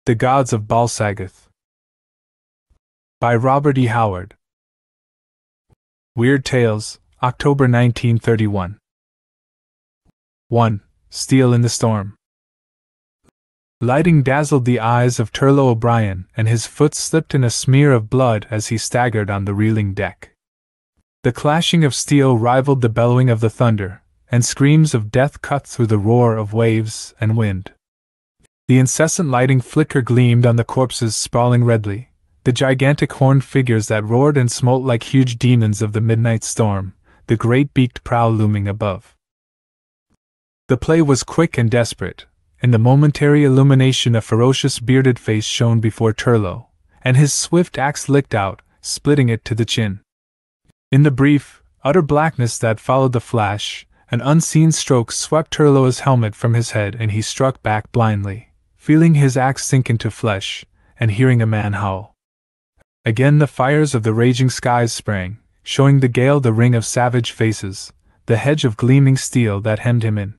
The Gods of Bal-Sagoth. By Robert E. Howard. Weird Tales, October 1931. 1. Steel in the Storm. Lighting dazzled the eyes of Turlo O'Brien, and his foot slipped in a smear of blood as he staggered on the reeling deck. The clashing of steel rivaled the bellowing of the thunder, and screams of death cut through the roar of waves and wind. The incessant lighting flicker gleamed on the corpses sprawling redly, the gigantic horned figures that roared and smote like huge demons of the midnight storm, the great beaked prow looming above. The play was quick and desperate. In the momentary illumination a ferocious bearded face shone before Turlo, and his swift axe licked out, splitting it to the chin. In the brief, utter blackness that followed the flash, an unseen stroke swept Turlo's helmet from his head and he struck back blindly, feeling his axe sink into flesh, and hearing a man howl. Again the fires of the raging skies sprang, showing the gale the ring of savage faces, the hedge of gleaming steel that hemmed him in.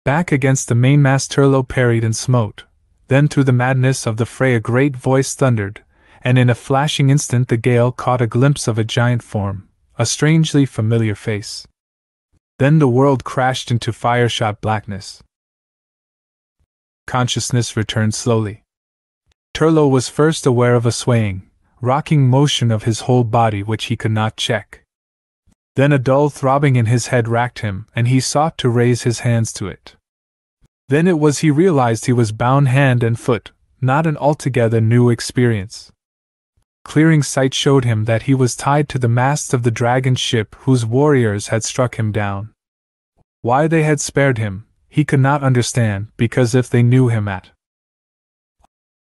Back against the mainmast Turlo parried and smote, then through the madness of the fray a great voice thundered, and in a flashing instant the gale caught a glimpse of a giant form, a strangely familiar face. Then the world crashed into fire-shot blackness. Consciousness returned slowly. Turlo was first aware of a swaying, rocking motion of his whole body which he could not check. Then a dull throbbing in his head racked him, and he sought to raise his hands to it. Then it was he realized he was bound hand and foot, not an altogether new experience. Clearing sight showed him that he was tied to the mast of the dragon ship whose warriors had struck him down. Why they had spared him, he could not understand, because if they knew him at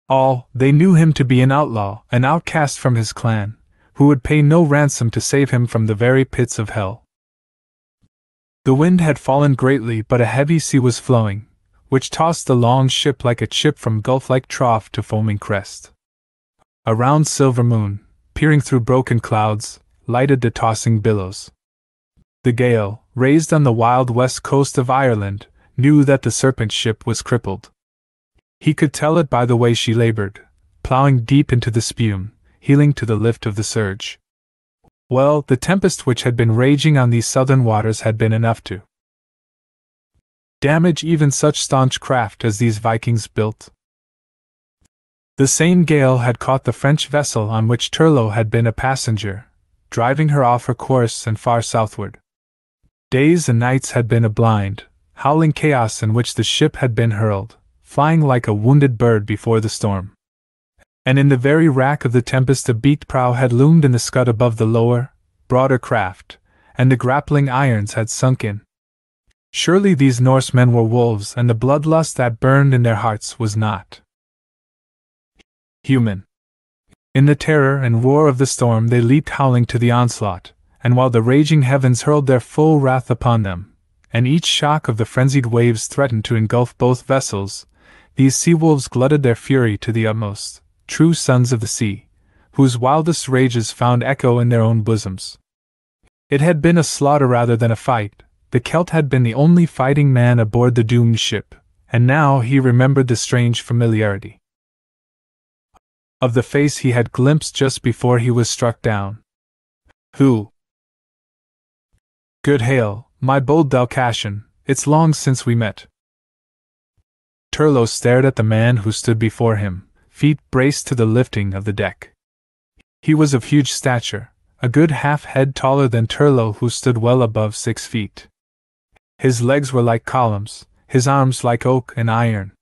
all, they knew him to be an outlaw, an outcast from his clan, who would pay no ransom to save him from the very pits of hell. The wind had fallen greatly, but a heavy sea was flowing, which tossed the long ship like a chip from gulf-like trough to foaming crest. A round silver moon, peering through broken clouds, lighted the tossing billows. The gale, raised on the wild west coast of Ireland, knew that the serpent ship was crippled. He could tell it by the way she labored, plowing deep into the spume, heeling to the lift of the surge. Well, the tempest which had been raging on these southern waters had been enough to damage even such staunch craft as these Vikings built. The same gale had caught the French vessel on which Turlo had been a passenger, driving her off her course and far southward. Days and nights had been a blind, howling chaos in which the ship had been hurled, flying like a wounded bird before the storm. And in the very rack of the tempest a beaked prow had loomed in the scud above the lower, broader craft, and the grappling irons had sunk in. Surely these Norsemen were wolves, and the bloodlust that burned in their hearts was not human. In the terror and roar of the storm they leaped howling to the onslaught, and while the raging heavens hurled their full wrath upon them, and each shock of the frenzied waves threatened to engulf both vessels, these sea-wolves glutted their fury to the utmost, true sons of the sea, whose wildest rages found echo in their own bosoms. It had been a slaughter rather than a fight. The Celt had been the only fighting man aboard the doomed ship, and now he remembered the strange familiarity of the face he had glimpsed just before he was struck down. Who? Good hail, my bold Dalcatian, it's long since we met. Turlo stared at the man who stood before him, feet braced to the lifting of the deck. He was of huge stature, a good half-head taller than Turlo, who stood well above 6 feet. His legs were like columns, his arms like oak and iron.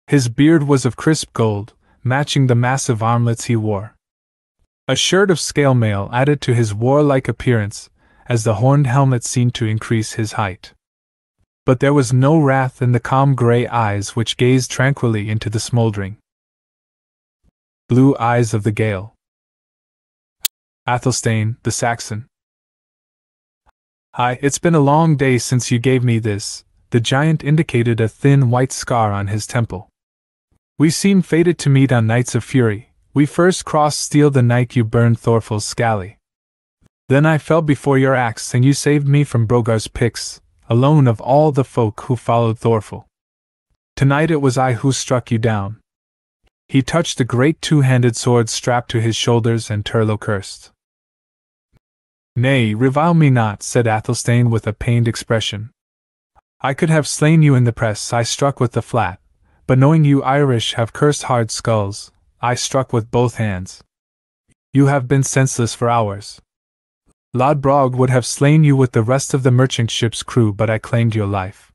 His beard was of crisp gold, matching the massive armlets he wore. A shirt of scale mail added to his warlike appearance, as the horned helmet seemed to increase his height. But there was no wrath in the calm gray eyes which gazed tranquilly into the smoldering blue eyes of the Gael. Athelstane, the Saxon. Hi, it's been a long day since you gave me this. The giant indicated a thin white scar on his temple. We seem fated to meet on nights of fury. We first crossed steel the night you burned Thorfill's Scally. Then I fell before your axe and you saved me from Brogar's picks, alone of all the folk who followed Thorfill. Tonight it was I who struck you down." He touched the great two-handed sword strapped to his shoulders, and Turlo cursed. "Nay, revile me not," said Athelstane with a pained expression. "I could have slain you in the press I struck with the flat, but knowing you Irish have cursed hard skulls, I struck with both hands. You have been senseless for hours. Lodbrog would have slain you with the rest of the merchant ship's crew, but I claimed your life.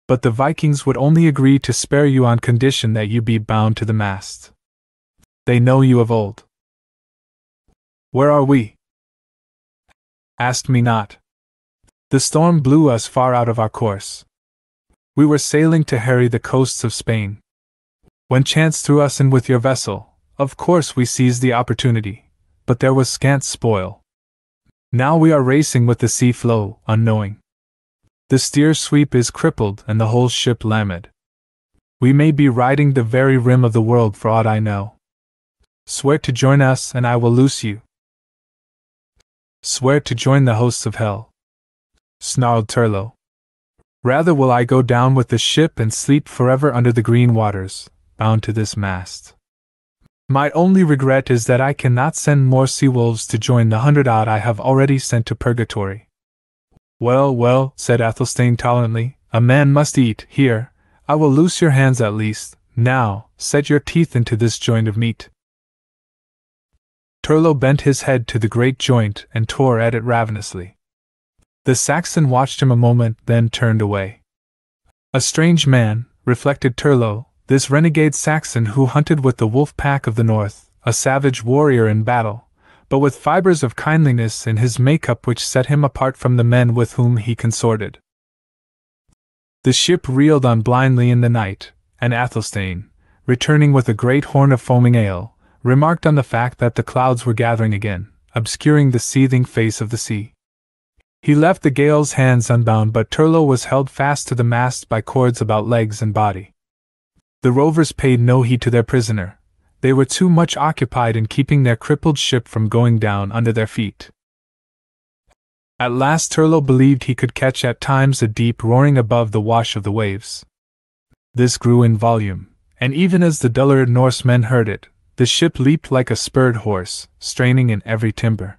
But the Vikings would only agree to spare you on condition that you be bound to the mast. They know you of old." "Where are we?" "Ask me not. The storm blew us far out of our course. We were sailing to harry the coasts of Spain. When chance threw us in with your vessel, of course we seized the opportunity, but there was scant spoil. Now we are racing with the sea flow, unknowing. The steer sweep is crippled and the whole ship lamed. We may be riding the very rim of the world for aught I know. Swear to join us and I will loose you." "Swear to join the hosts of hell," snarled Turlo. "Rather will I go down with the ship and sleep forever under the green waters, bound to this mast. My only regret is that I cannot send more sea-wolves to join the 100-odd I have already sent to purgatory." "Well, well," said Athelstane tolerantly, "a man must eat. Here, I will loose your hands at least. Now, set your teeth into this joint of meat." Turlo bent his head to the great joint and tore at it ravenously. The Saxon watched him a moment, then turned away. A strange man, reflected Turlo, this renegade Saxon who hunted with the wolf pack of the north, a savage warrior in battle, but with fibers of kindliness in his makeup which set him apart from the men with whom he consorted. The ship reeled on blindly in the night, and Athelstane, returning with a great horn of foaming ale, remarked on the fact that the clouds were gathering again, obscuring the seething face of the sea. He left the gale's hands unbound, but Turlo was held fast to the mast by cords about legs and body. The rovers paid no heed to their prisoner. They were too much occupied in keeping their crippled ship from going down under their feet. At last Turlo believed he could catch at times a deep roaring above the wash of the waves. This grew in volume, and even as the duller Norsemen heard it, the ship leaped like a spurred horse, straining in every timber.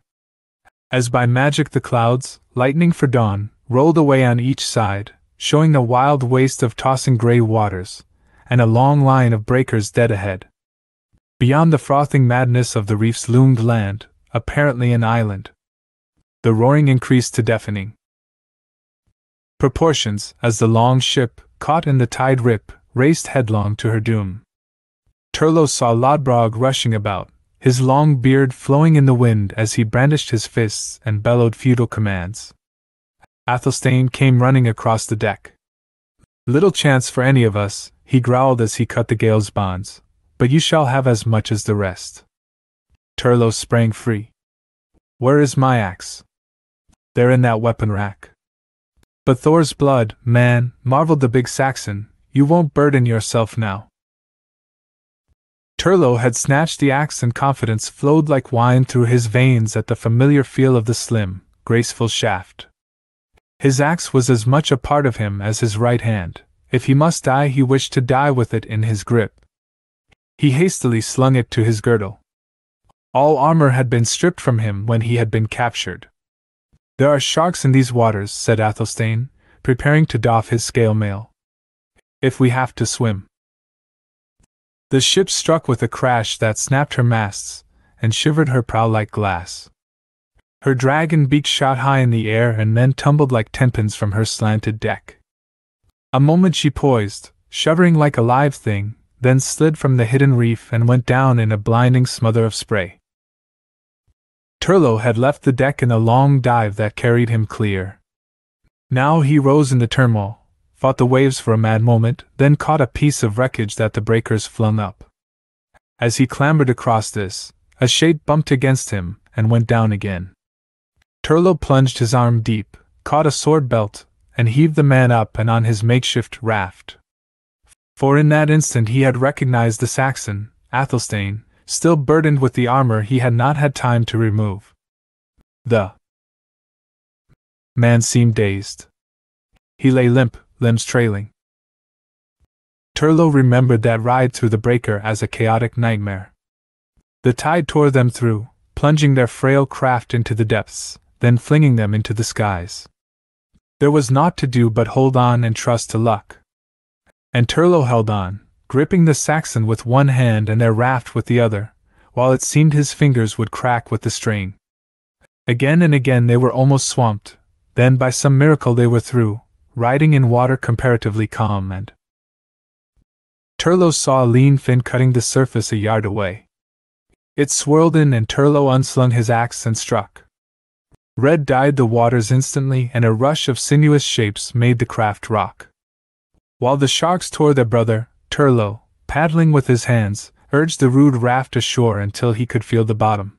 As by magic the clouds, lightening for dawn, rolled away on each side, showing a wild waste of tossing grey waters, and a long line of breakers dead ahead. Beyond the frothing madness of the reefs loomed land, apparently an island. The roaring increased to deafening proportions as the long ship, caught in the tide rip, raced headlong to her doom. Turlo saw Lodbrog rushing about, his long beard flowing in the wind as he brandished his fists and bellowed feudal commands. Athelstane came running across the deck. "Little chance for any of us," he growled as he cut the gale's bonds, "but you shall have as much as the rest." Turlo sprang free. "Where is my axe?" "There in that weapon rack." "But Thor's blood, man," marveled the big Saxon, "you won't burden yourself now." Turlo had snatched the axe and confidence flowed like wine through his veins at the familiar feel of the slim, graceful shaft. His axe was as much a part of him as his right hand. If he must die, he wished to die with it in his grip. He hastily slung it to his girdle. All armor had been stripped from him when he had been captured. "There are sharks in these waters," said Athelstane, preparing to doff his scale mail. "If we have to swim." The ship struck with a crash that snapped her masts, and shivered her prow like glass. Her dragon beak shot high in the air and then tumbled like tenpins from her slanted deck. A moment she poised, shuddering like a live thing, then slid from the hidden reef and went down in a blinding smother of spray. Turlo had left the deck in a long dive that carried him clear. Now he rose in the turmoil, fought the waves for a mad moment, then caught a piece of wreckage that the breakers flung up. As he clambered across this, a shade bumped against him and went down again. Turlo plunged his arm deep, caught a sword belt, and heaved the man up and on his makeshift raft. For in that instant he had recognized the Saxon, Athelstane, still burdened with the armor he had not had time to remove. The man seemed dazed. He lay limp, limbs trailing. Turlo remembered that ride through the breaker as a chaotic nightmare. The tide tore them through, plunging their frail craft into the depths, then flinging them into the skies. There was naught to do but hold on and trust to luck. And Turlo held on, gripping the Saxon with one hand and their raft with the other, while it seemed his fingers would crack with the strain. Again and again they were almost swamped, then by some miracle they were through, riding in water comparatively calm and Turlo saw a lean fin cutting the surface a yard away. It swirled in and Turlo unslung his axe and struck. Red dyed the waters instantly and a rush of sinuous shapes made the craft rock. While the sharks tore their brother, Turlo, paddling with his hands, urged the rude raft ashore until he could feel the bottom.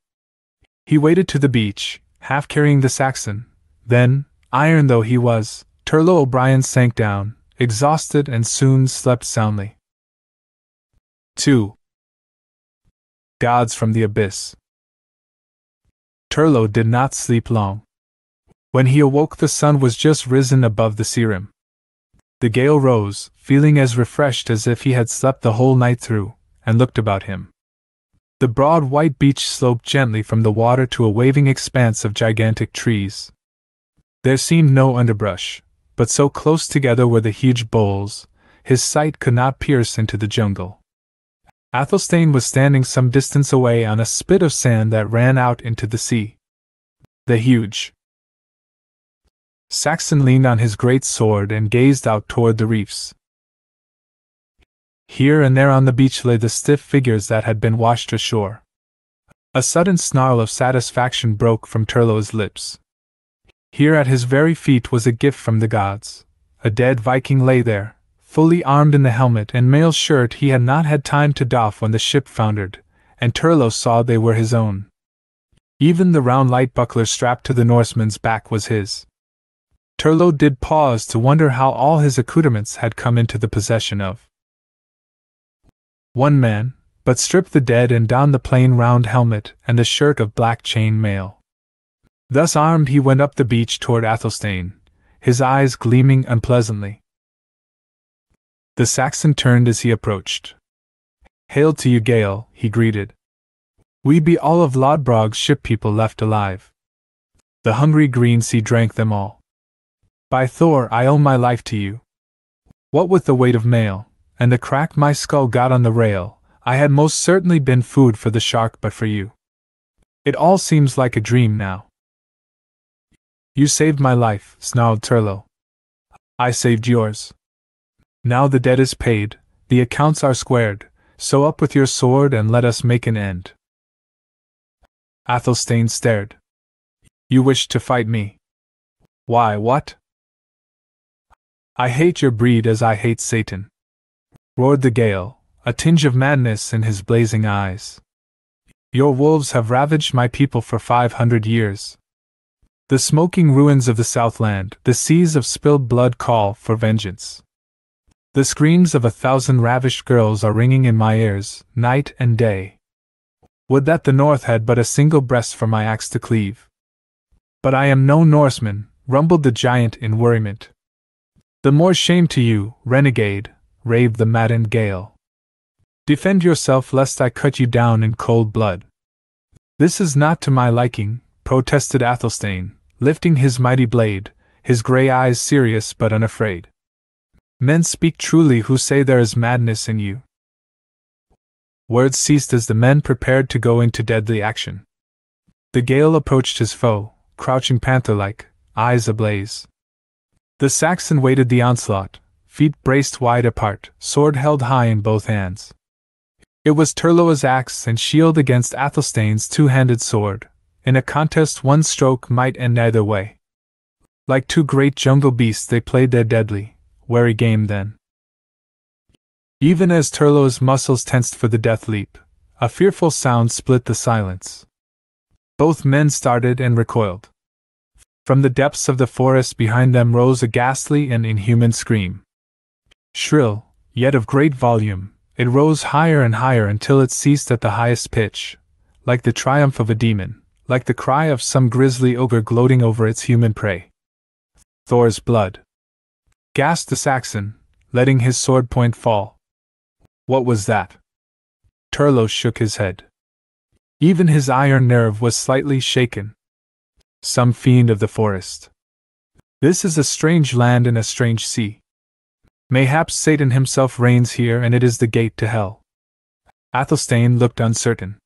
He waded to the beach, half carrying the Saxon. Then, iron though he was, Turlo O'Brien sank down, exhausted and soon slept soundly. 2. Gods from the Abyss. Turlo did not sleep long. When he awoke the sun was just risen above the sea rim. The gale rose, feeling as refreshed as if he had slept the whole night through, and looked about him. The broad white beach sloped gently from the water to a waving expanse of gigantic trees. There seemed no underbrush, but so close together were the huge boles, his sight could not pierce into the jungle. Athelstane was standing some distance away on a spit of sand that ran out into the sea. The huge Saxon leaned on his great sword and gazed out toward the reefs. Here and there on the beach lay the stiff figures that had been washed ashore. A sudden snarl of satisfaction broke from Turlo's lips. Here at his very feet was a gift from the gods. A dead Viking lay there, fully armed in the helmet and mail shirt he had not had time to doff when the ship foundered, and Turlo saw they were his own. Even the round light buckler strapped to the Norseman's back was his. Turlo did pause to wonder how all his accoutrements had come into the possession of one man, but stripped the dead and donned the plain round helmet and the shirt of black chain mail. Thus armed he went up the beach toward Athelstane, his eyes gleaming unpleasantly. The Saxon turned as he approached. "Hail to you, Gale," he greeted. "We be all of Lodbrog's ship people left alive. The hungry green sea drank them all. By Thor, I owe my life to you. What with the weight of mail, and the crack my skull got on the rail, I had most certainly been food for the shark but for you. It all seems like a dream now." "You saved my life," snarled Turlo. "I saved yours. Now the debt is paid, the accounts are squared, so up with your sword and let us make an end." Athelstane stared. "You wish to fight me? Why, what?" "I hate your breed as I hate Satan," roared the Gale, a tinge of madness in his blazing eyes. "Your wolves have ravaged my people for 500 years. The smoking ruins of the Southland, the seas of spilled blood call for vengeance. The screams of 1,000 ravished girls are ringing in my ears, night and day. Would that the North had but a single breast for my axe to cleave. But I am no Norseman," rumbled the giant in worriment. "The more shame to you, renegade," raved the maddened Gale. "Defend yourself lest I cut you down in cold blood." "This is not to my liking," protested Athelstane, lifting his mighty blade, his grey eyes serious but unafraid. "Men speak truly who say there is madness in you." Words ceased as the men prepared to go into deadly action. The Gale approached his foe, crouching panther-like, eyes ablaze. The Saxon waited the onslaught, feet braced wide apart, sword held high in both hands. It was Turlo's axe and shield against Athelstane's two-handed sword. In a contest one stroke might end either way. Like two great jungle beasts they played their deadly, wary game then. Even as Turlo's muscles tensed for the death leap, a fearful sound split the silence. Both men started and recoiled. From the depths of the forest behind them rose a ghastly and inhuman scream. Shrill, yet of great volume, it rose higher and higher until it ceased at the highest pitch, like the triumph of a demon, like the cry of some grisly ogre gloating over its human prey. "Thor's blood!" gasped the Saxon, letting his sword point fall. What was that? Turlo shook his head. Even his iron nerve was slightly shaken. Some fiend of the forest. This is a strange land and a strange sea. Mayhaps Satan himself reigns here and it is the gate to hell. Athelstane looked uncertain.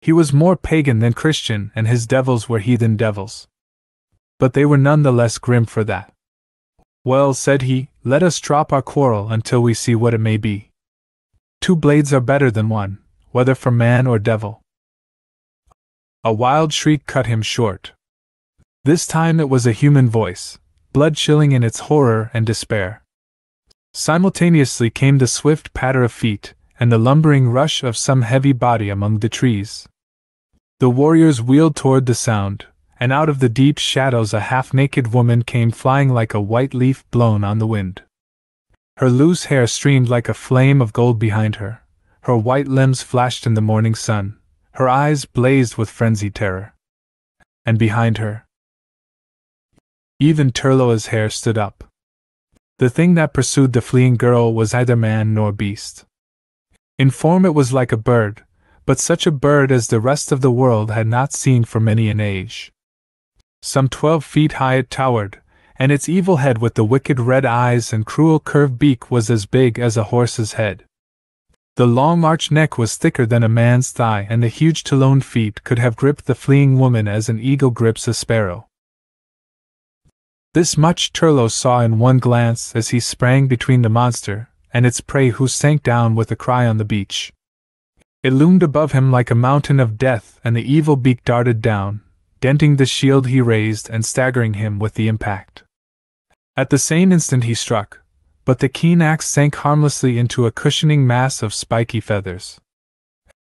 He was more pagan than Christian and his devils were heathen devils. But they were none the less grim for that. Well, said he, let us drop our quarrel until we see what it may be. 2 blades are better than 1, whether for man or devil. A wild shriek cut him short. This time it was a human voice, blood-chilling in its horror and despair. Simultaneously came the swift patter of feet, and the lumbering rush of some heavy body among the trees. The warriors wheeled toward the sound, and out of the deep shadows a half-naked woman came flying like a white leaf blown on the wind. Her loose hair streamed like a flame of gold behind her, her white limbs flashed in the morning sun, her eyes blazed with frenzied terror. And behind her, even Turlo's hair stood up. The thing that pursued the fleeing girl was neither man nor beast. In form it was like a bird, but such a bird as the rest of the world had not seen for many an age. Some 12 feet high it towered, and its evil head with the wicked red eyes and cruel curved beak was as big as a horse's head. The long arched neck was thicker than a man's thigh, and the huge taloned feet could have gripped the fleeing woman as an eagle grips a sparrow. This much Turlo saw in one glance as he sprang between the monster and its prey, who sank down with a cry on the beach. It loomed above him like a mountain of death, and the evil beak darted down, denting the shield he raised and staggering him with the impact. At the same instant he struck, but the keen axe sank harmlessly into a cushioning mass of spiky feathers.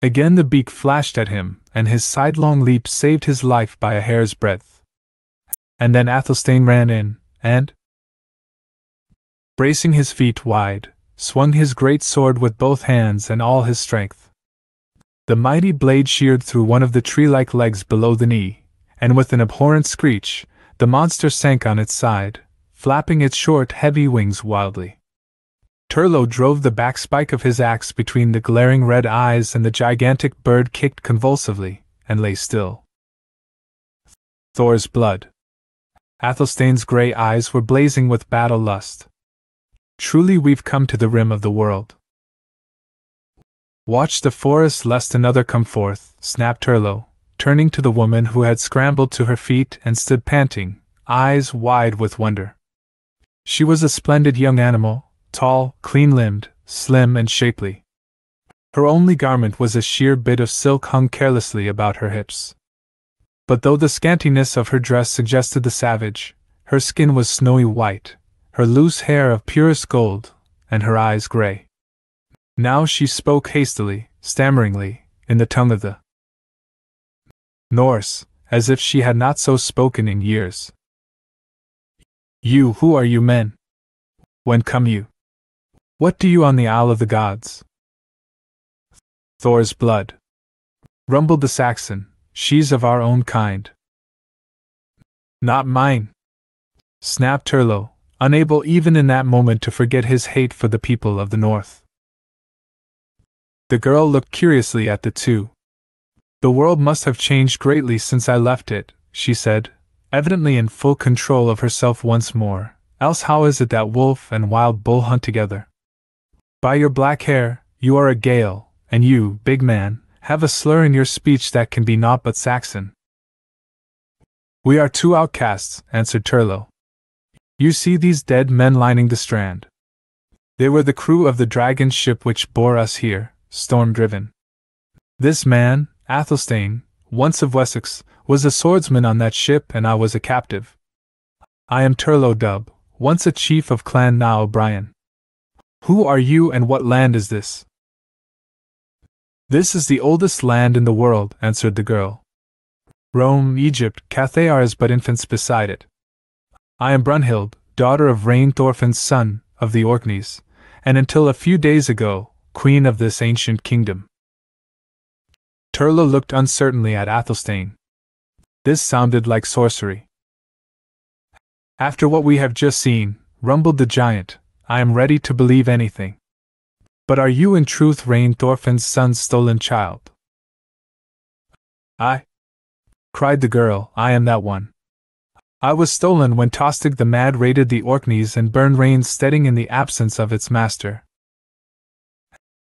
Again the beak flashed at him, and his sidelong leap saved his life by a hair's breadth. And then Athelstane ran in, and, bracing his feet wide, swung his great sword with both hands and all his strength. The mighty blade sheared through one of the tree-like legs below the knee, and with an abhorrent screech, the monster sank on its side, flapping its short, heavy wings wildly. Turlo drove the back spike of his axe between the glaring red eyes, and the gigantic bird kicked convulsively, and lay still. Thor's blood. Athelstane's grey eyes were blazing with battle lust. Truly we've come to the rim of the world. Watch the forest lest another come forth, snapped Turlo, turning to the woman who had scrambled to her feet and stood panting, eyes wide with wonder. She was a splendid young animal, tall, clean-limbed, slim and shapely. Her only garment was a sheer bit of silk hung carelessly about her hips. But though the scantiness of her dress suggested the savage, her skin was snowy white, her loose hair of purest gold, and her eyes gray. Now she spoke hastily, stammeringly, in the tongue of the Norse, as if she had not so spoken in years. You, who are you men? When come you? What do you on the Isle of the Gods? Thor's blood, rumbled the Saxon. She's of our own kind. Not mine, snapped Turlo, unable even in that moment to forget his hate for the people of the North. The girl looked curiously at the two. The world must have changed greatly since I left it, she said, evidently in full control of herself once more, else how is it that wolf and wild bull hunt together? By your black hair, you are a Gael, and you, big man, have a slur in your speech that can be naught but Saxon. We are 2 outcasts, answered Turlo. You see these dead men lining the strand. They were the crew of the dragon's ship which bore us here, storm-driven. This man, Athelstane, once of Wessex, was a swordsman on that ship, and I was a captive. I am Turlo Dub, once a chief of Clan Na O'Brien. Who are you, and what land is this? This is the oldest land in the world, answered the girl. Rome, Egypt, Cathay are as but infants beside it. I am Brunhild, daughter of Rain Thorfinn's son, of the Orkneys, and until a few days ago, queen of this ancient kingdom. Turlo looked uncertainly at Athelstane. This sounded like sorcery. After what we have just seen, rumbled the giant, I am ready to believe anything. But are you in truth Rain Thorfinn's son's stolen child? I, cried the girl, I am that one. I was stolen when Tostig the Mad raided the Orkneys and burned Rain's steading in the absence of its master.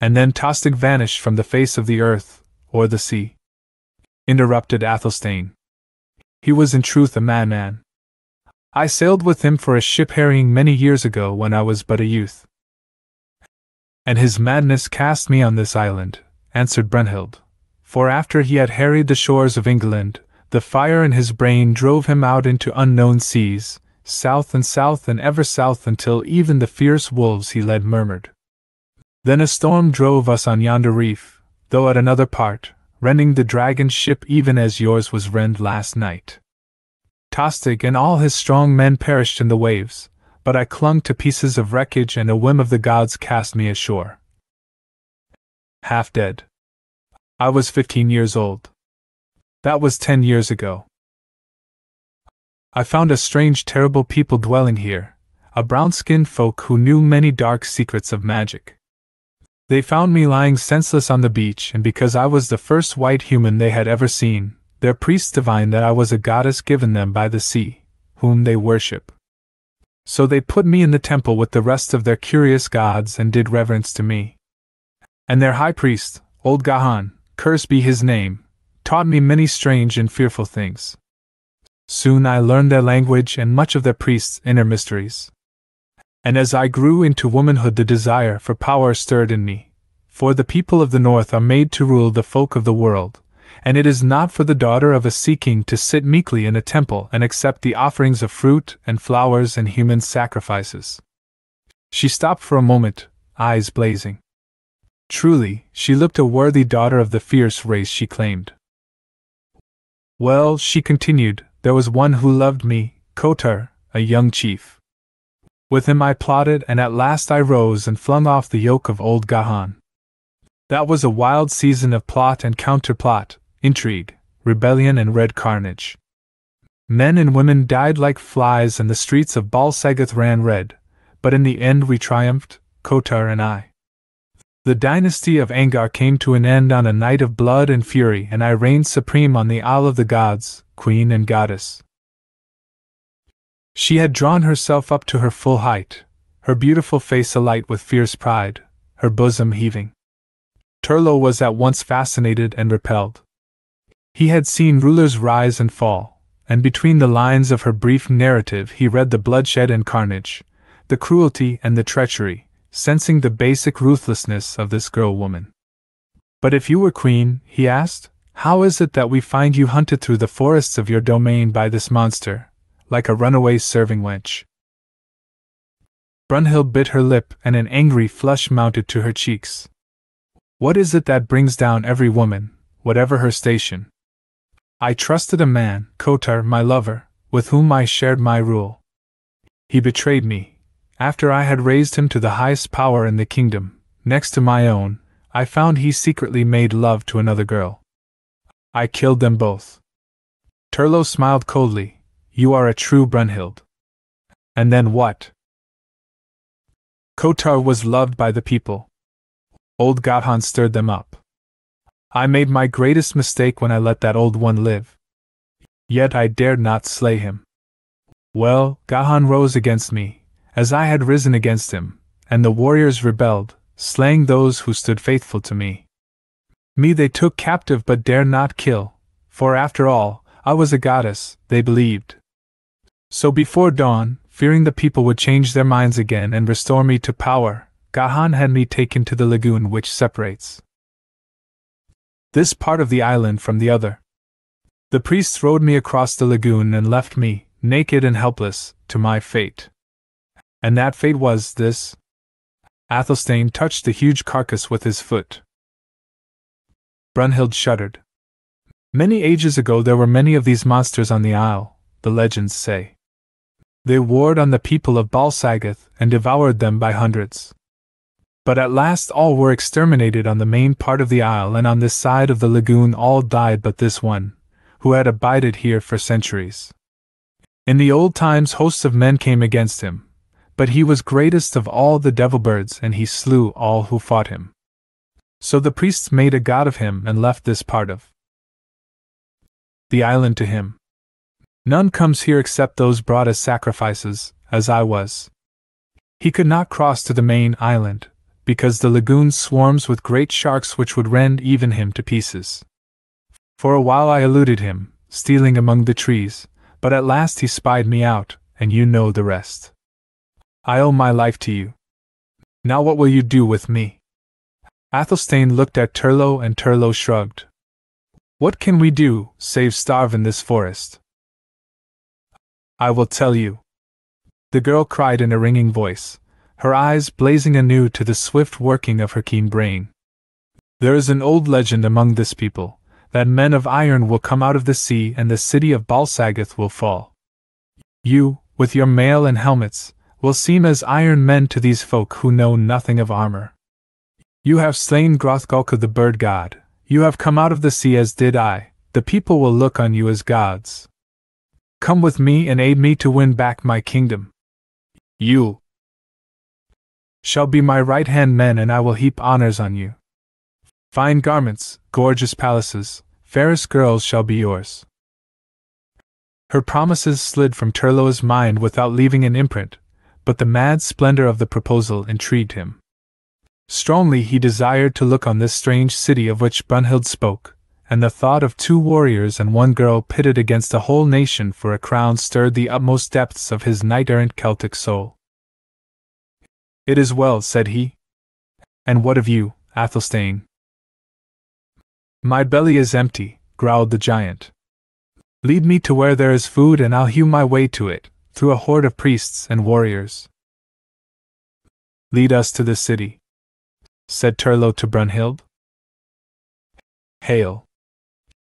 And then Tostig vanished from the face of the earth, or the sea, interrupted Athelstane. He was in truth a madman. I sailed with him for a ship harrying many years ago when I was but a youth. And his madness cast me on this island, answered Brunhild, for after he had harried the shores of England, the fire in his brain drove him out into unknown seas, south and ever south until even the fierce wolves he led murmured. Then a storm drove us on yonder reef, though at another part, rending the dragon's ship even as yours was rend last night. Tostig and all his strong men perished in the waves, but I clung to pieces of wreckage and a whim of the gods cast me ashore. Half dead. I was 15 years old. That was 10 years ago. I found a strange terrible people dwelling here, a brown-skinned folk who knew many dark secrets of magic. They found me lying senseless on the beach, and because I was the first white human they had ever seen, their priests divined that I was a goddess given them by the sea, whom they worship. So they put me in the temple with the rest of their curious gods and did reverence to me. And their high priest, old Gahan, cursed be his name, taught me many strange and fearful things. Soon I learned their language and much of their priests' inner mysteries. And as I grew into womanhood the desire for power stirred in me, for the people of the north are made to rule the folk of the world, and it is not for the daughter of a sea king to sit meekly in a temple and accept the offerings of fruit and flowers and human sacrifices. She stopped for a moment, eyes blazing. Truly, she looked a worthy daughter of the fierce race she claimed. Well, she continued, there was one who loved me, Kotar, a young chief. With him I plotted, and at last I rose and flung off the yoke of old Gahan. That was a wild season of plot and counterplot, intrigue, rebellion and red carnage. Men and women died like flies and the streets of Bal-Sagoth ran red, but in the end we triumphed, Kotar and I. The dynasty of Angar came to an end on a night of blood and fury, and I reigned supreme on the Isle of the Gods, queen and goddess. She had drawn herself up to her full height, her beautiful face alight with fierce pride, her bosom heaving. Turlo was at once fascinated and repelled. He had seen rulers rise and fall, and between the lines of her brief narrative he read the bloodshed and carnage, the cruelty and the treachery, sensing the basic ruthlessness of this girl-woman. But if you were queen, he asked, how is it that we find you hunted through the forests of your domain by this monster, like a runaway serving wench? Brunhild bit her lip and an angry flush mounted to her cheeks. What is it that brings down every woman, whatever her station? I trusted a man, Kotar, my lover, with whom I shared my rule. He betrayed me. After I had raised him to the highest power in the kingdom, next to my own, I found he secretly made love to another girl. I killed them both. Turlo smiled coldly. You are a true Brunhild. And then what? Kotar was loved by the people. Old Gahan stirred them up. I made my greatest mistake when I let that old one live. Yet I dared not slay him. Well, Gahan rose against me, as I had risen against him, and the warriors rebelled, slaying those who stood faithful to me. Me they took captive but dared not kill, for after all, I was a goddess, they believed. So before dawn, fearing the people would change their minds again and restore me to power, Gahan had me taken to the lagoon which separates this part of the island from the other. The priests rowed me across the lagoon and left me, naked and helpless, to my fate. And that fate was this. Athelstane touched the huge carcass with his foot. Brunhild shuddered. Many ages ago there were many of these monsters on the isle, the legends say. They warred on the people of Bal-Sagoth and devoured them by hundreds. But at last all were exterminated on the main part of the isle, and on this side of the lagoon all died but this one, who had abided here for centuries. In the old times hosts of men came against him, but he was greatest of all the devil birds, and he slew all who fought him. So the priests made a god of him and left this part of the island to him. None comes here except those brought as sacrifices, as I was. He could not cross to the main island, because the lagoon swarms with great sharks which would rend even him to pieces. For a while I eluded him, stealing among the trees, but at last he spied me out, and you know the rest. I owe my life to you. Now what will you do with me? Athelstane looked at Turlo, and Turlo shrugged. What can we do, save starve in this forest? I will tell you, the girl cried in a ringing voice, her eyes blazing anew to the swift working of her keen brain. There is an old legend among this people, that men of iron will come out of the sea and the city of Bal-Sagoth will fall. You, with your mail and helmets, will seem as iron men to these folk who know nothing of armor. You have slain Hrothgalka the bird god, you have come out of the sea as did I, the people will look on you as gods. Come with me and aid me to win back my kingdom. You shall be my right-hand men, and I will heap honors on you. Fine garments, gorgeous palaces, fairest girls shall be yours. Her promises slid from Turlo's mind without leaving an imprint, but the mad splendor of the proposal intrigued him. Strongly he desired to look on this strange city of which Brunhild spoke, and the thought of 2 warriors and 1 girl pitted against a whole nation for a crown stirred the utmost depths of his knight-errant Celtic soul. It is well, said he. And what of you, Athelstane? My belly is empty, growled the giant. Lead me to where there is food and I'll hew my way to it, through a horde of priests and warriors. Lead us to the city, said Turlo to Brunhild. Hail!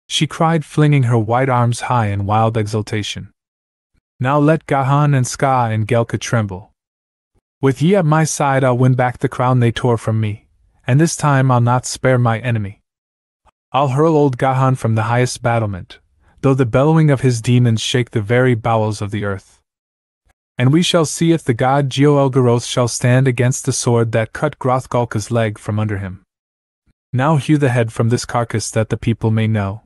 She cried, flinging her white arms high in wild exultation. Now let Gahan and Ska and Gelka tremble. With ye at my side I'll win back the crown they tore from me, and this time I'll not spare my enemy. I'll hurl old Gahan from the highest battlement, though the bellowing of his demons shake the very bowels of the earth. And we shall see if the god Geo-Elgaroth shall stand against the sword that cut Hrothgalka's leg from under him. Now hew the head from this carcass that the people may know.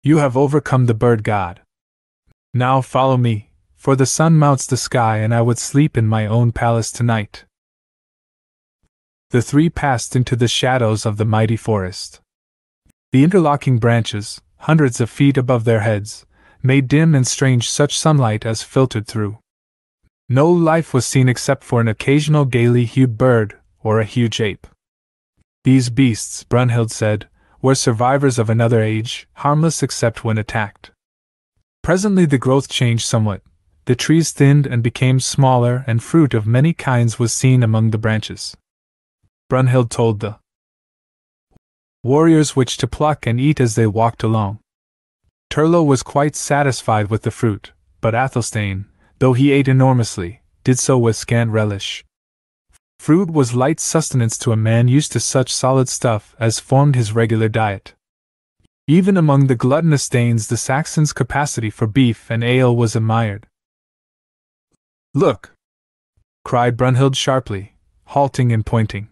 You have overcome the bird god. Now follow me, for the sun mounts the sky and I would sleep in my own palace tonight. The 3 passed into the shadows of the mighty forest. The interlocking branches, hundreds of feet above their heads, made dim and strange such sunlight as filtered through. No life was seen except for an occasional gaily hued bird or a huge ape. These beasts, Brunhild said, were survivors of another age, harmless except when attacked. Presently the growth changed somewhat. The trees thinned and became smaller, and fruit of many kinds was seen among the branches. Brunhild told the warriors which to pluck and eat as they walked along. Turlo was quite satisfied with the fruit, but Athelstane, though he ate enormously, did so with scant relish. Fruit was light sustenance to a man used to such solid stuff as formed his regular diet. Even among the gluttonous Danes the Saxons' capacity for beef and ale was admired. Look! Cried Brunhild sharply, halting and pointing.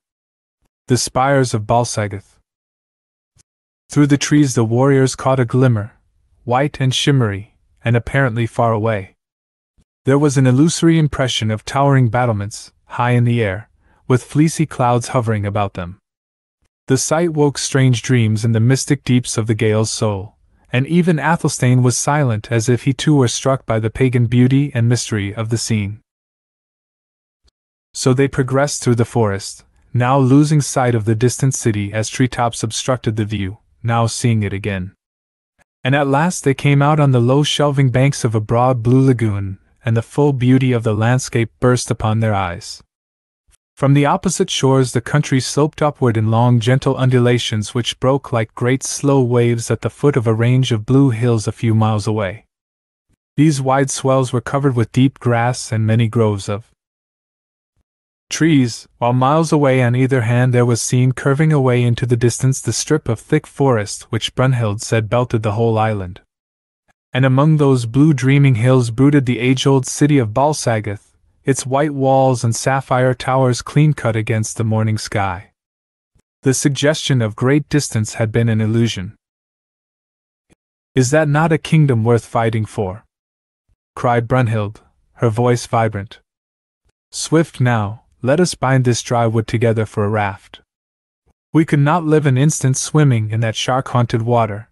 The spires of Bal-Sagoth. Through the trees the warriors caught a glimmer, white and shimmery, and apparently far away. There was an illusory impression of towering battlements, high in the air, with fleecy clouds hovering about them. The sight woke strange dreams in the mystic deeps of the Gael's soul, and even Athelstane was silent as if he too were struck by the pagan beauty and mystery of the scene. So they progressed through the forest, now losing sight of the distant city as treetops obstructed the view, now seeing it again. And at last they came out on the low shelving banks of a broad blue lagoon, and the full beauty of the landscape burst upon their eyes. From the opposite shores the country sloped upward in long gentle undulations which broke like great slow waves at the foot of a range of blue hills a few miles away. These wide swells were covered with deep grass and many groves of trees, while miles away on either hand there was seen curving away into the distance the strip of thick forest which Brunhild said belted the whole island. And among those blue dreaming hills brooded the age-old city of Bal-Sagoth, its white walls and sapphire towers clean-cut against the morning sky. The suggestion of great distance had been an illusion. "Is that not a kingdom worth fighting for?" cried Brunhild, her voice vibrant. "Swift now, let us bind this dry wood together for a raft. We could not live an instant swimming in that shark-haunted water."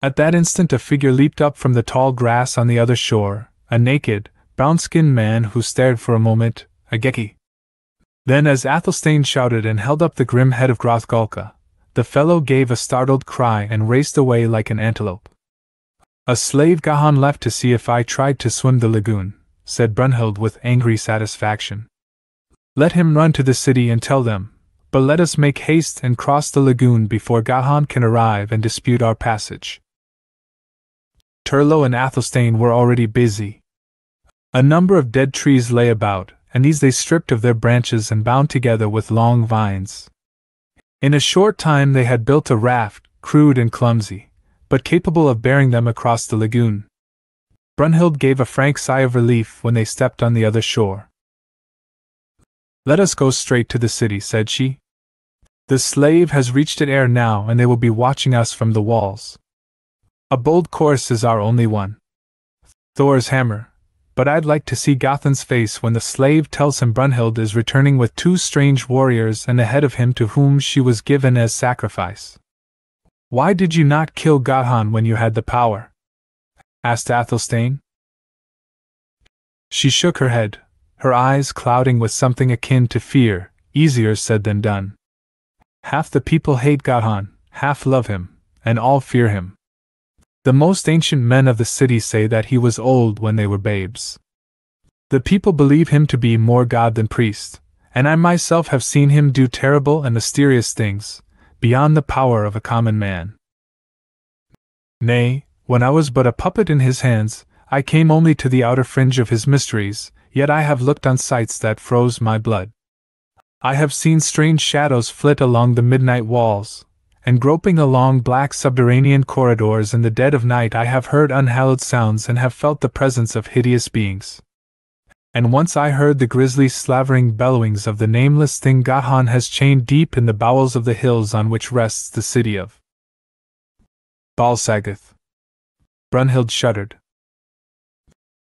At that instant a figure leaped up from the tall grass on the other shore, a naked, brown-skinned man who stared for a moment, a Geki. Then as Athelstane shouted and held up the grim head of Hrothgalka, the fellow gave a startled cry and raced away like an antelope. "A slave Gahan left to see if I tried to swim the lagoon," said Brunhild with angry satisfaction. "Let him run to the city and tell them, but let us make haste and cross the lagoon before Gahan can arrive and dispute our passage." Turlo and Athelstane were already busy. A number of dead trees lay about, and these they stripped of their branches and bound together with long vines. In a short time they had built a raft, crude and clumsy, but capable of bearing them across the lagoon. Brunhild gave a frank sigh of relief when they stepped on the other shore. "Let us go straight to the city," said she. "The slave has reached it ere now, and they will be watching us from the walls. A bold course is our only one. Thor's hammer, but I'd like to see Gothan's face when the slave tells him Brunhild is returning with 2 strange warriors and ahead of him to whom she was given as sacrifice." "Why did you not kill Gahan when you had the power?" asked Athelstane. She shook her head, her eyes clouding with something akin to fear. "Easier said than done. Half the people hate Gahan, half love him, and all fear him. The most ancient men of the city say that he was old when they were babes. The people believe him to be more god than priest, and I myself have seen him do terrible and mysterious things, beyond the power of a common man. Nay, when I was but a puppet in his hands, I came only to the outer fringe of his mysteries, yet I have looked on sights that froze my blood. I have seen strange shadows flit along the midnight walls, and groping along black subterranean corridors in the dead of night I have heard unhallowed sounds and have felt the presence of hideous beings. And once I heard the grisly slavering bellowings of the nameless thing Gahan has chained deep in the bowels of the hills on which rests the city of Bal-Sagoth." Brunhild shuddered.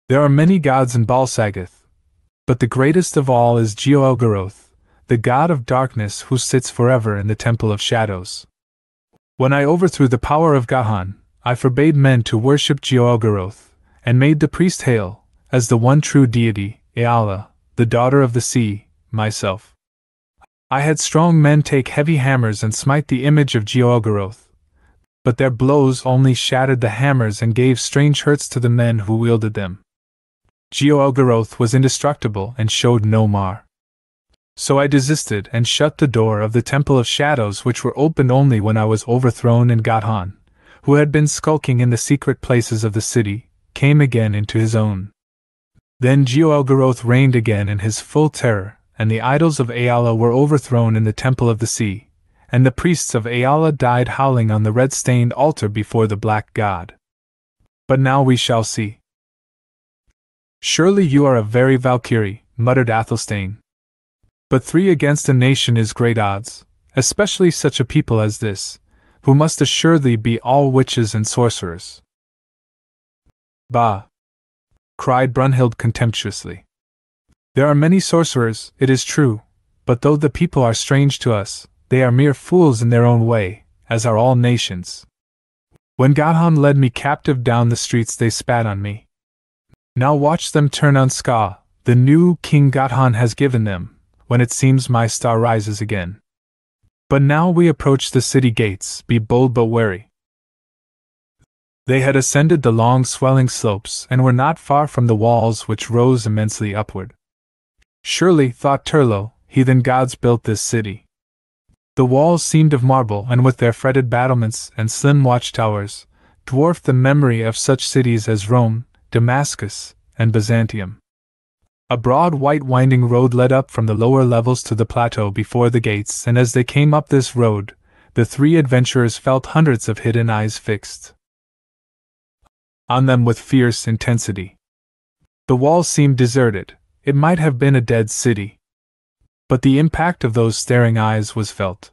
"There are many gods in Bal-Sagoth, but the greatest of all is Jeoel-Garoth, the god of darkness who sits forever in the Temple of Shadows. When I overthrew the power of Gahan, I forbade men to worship Jeoel-Garoth, and made the priest hail, as the one true deity, Eala, the daughter of the sea, myself. I had strong men take heavy hammers and smite the image of Jeoel-Garoth, but their blows only shattered the hammers and gave strange hurts to the men who wielded them. Jeoel-Garoth was indestructible and showed no mar. So I desisted and shut the door of the Temple of Shadows, which were opened only when I was overthrown, and Gahan, who had been skulking in the secret places of the city, came again into his own. Then Jeoel-Garoth reigned again in his full terror, and the idols of Eala were overthrown in the Temple of the Sea, and the priests of Eala died howling on the red-stained altar before the black god. But now we shall see." "Surely you are a very Valkyrie," muttered Athelstane. "But 3 against a nation is great odds, especially such a people as this, who must assuredly be all witches and sorcerers." "Bah!" cried Brunhild contemptuously. "There are many sorcerers, it is true, but though the people are strange to us, they are mere fools in their own way, as are all nations. When Gahan led me captive down the streets they spat on me. Now watch them turn on Ska, the new king Gahan has given them, when it seems my star rises again. But now we approach the city gates, be bold but wary." They had ascended the long swelling slopes and were not far from the walls which rose immensely upward. Surely, thought Turlo, heathen gods built this city. The walls seemed of marble, and with their fretted battlements and slim watchtowers, dwarfed the memory of such cities as Rome, Damascus, and Byzantium. A broad white winding road led up from the lower levels to the plateau before the gates, and as they came up this road, the 3 adventurers felt hundreds of hidden eyes fixed on them with fierce intensity. The walls seemed deserted. It might have been a dead city. But the impact of those staring eyes was felt.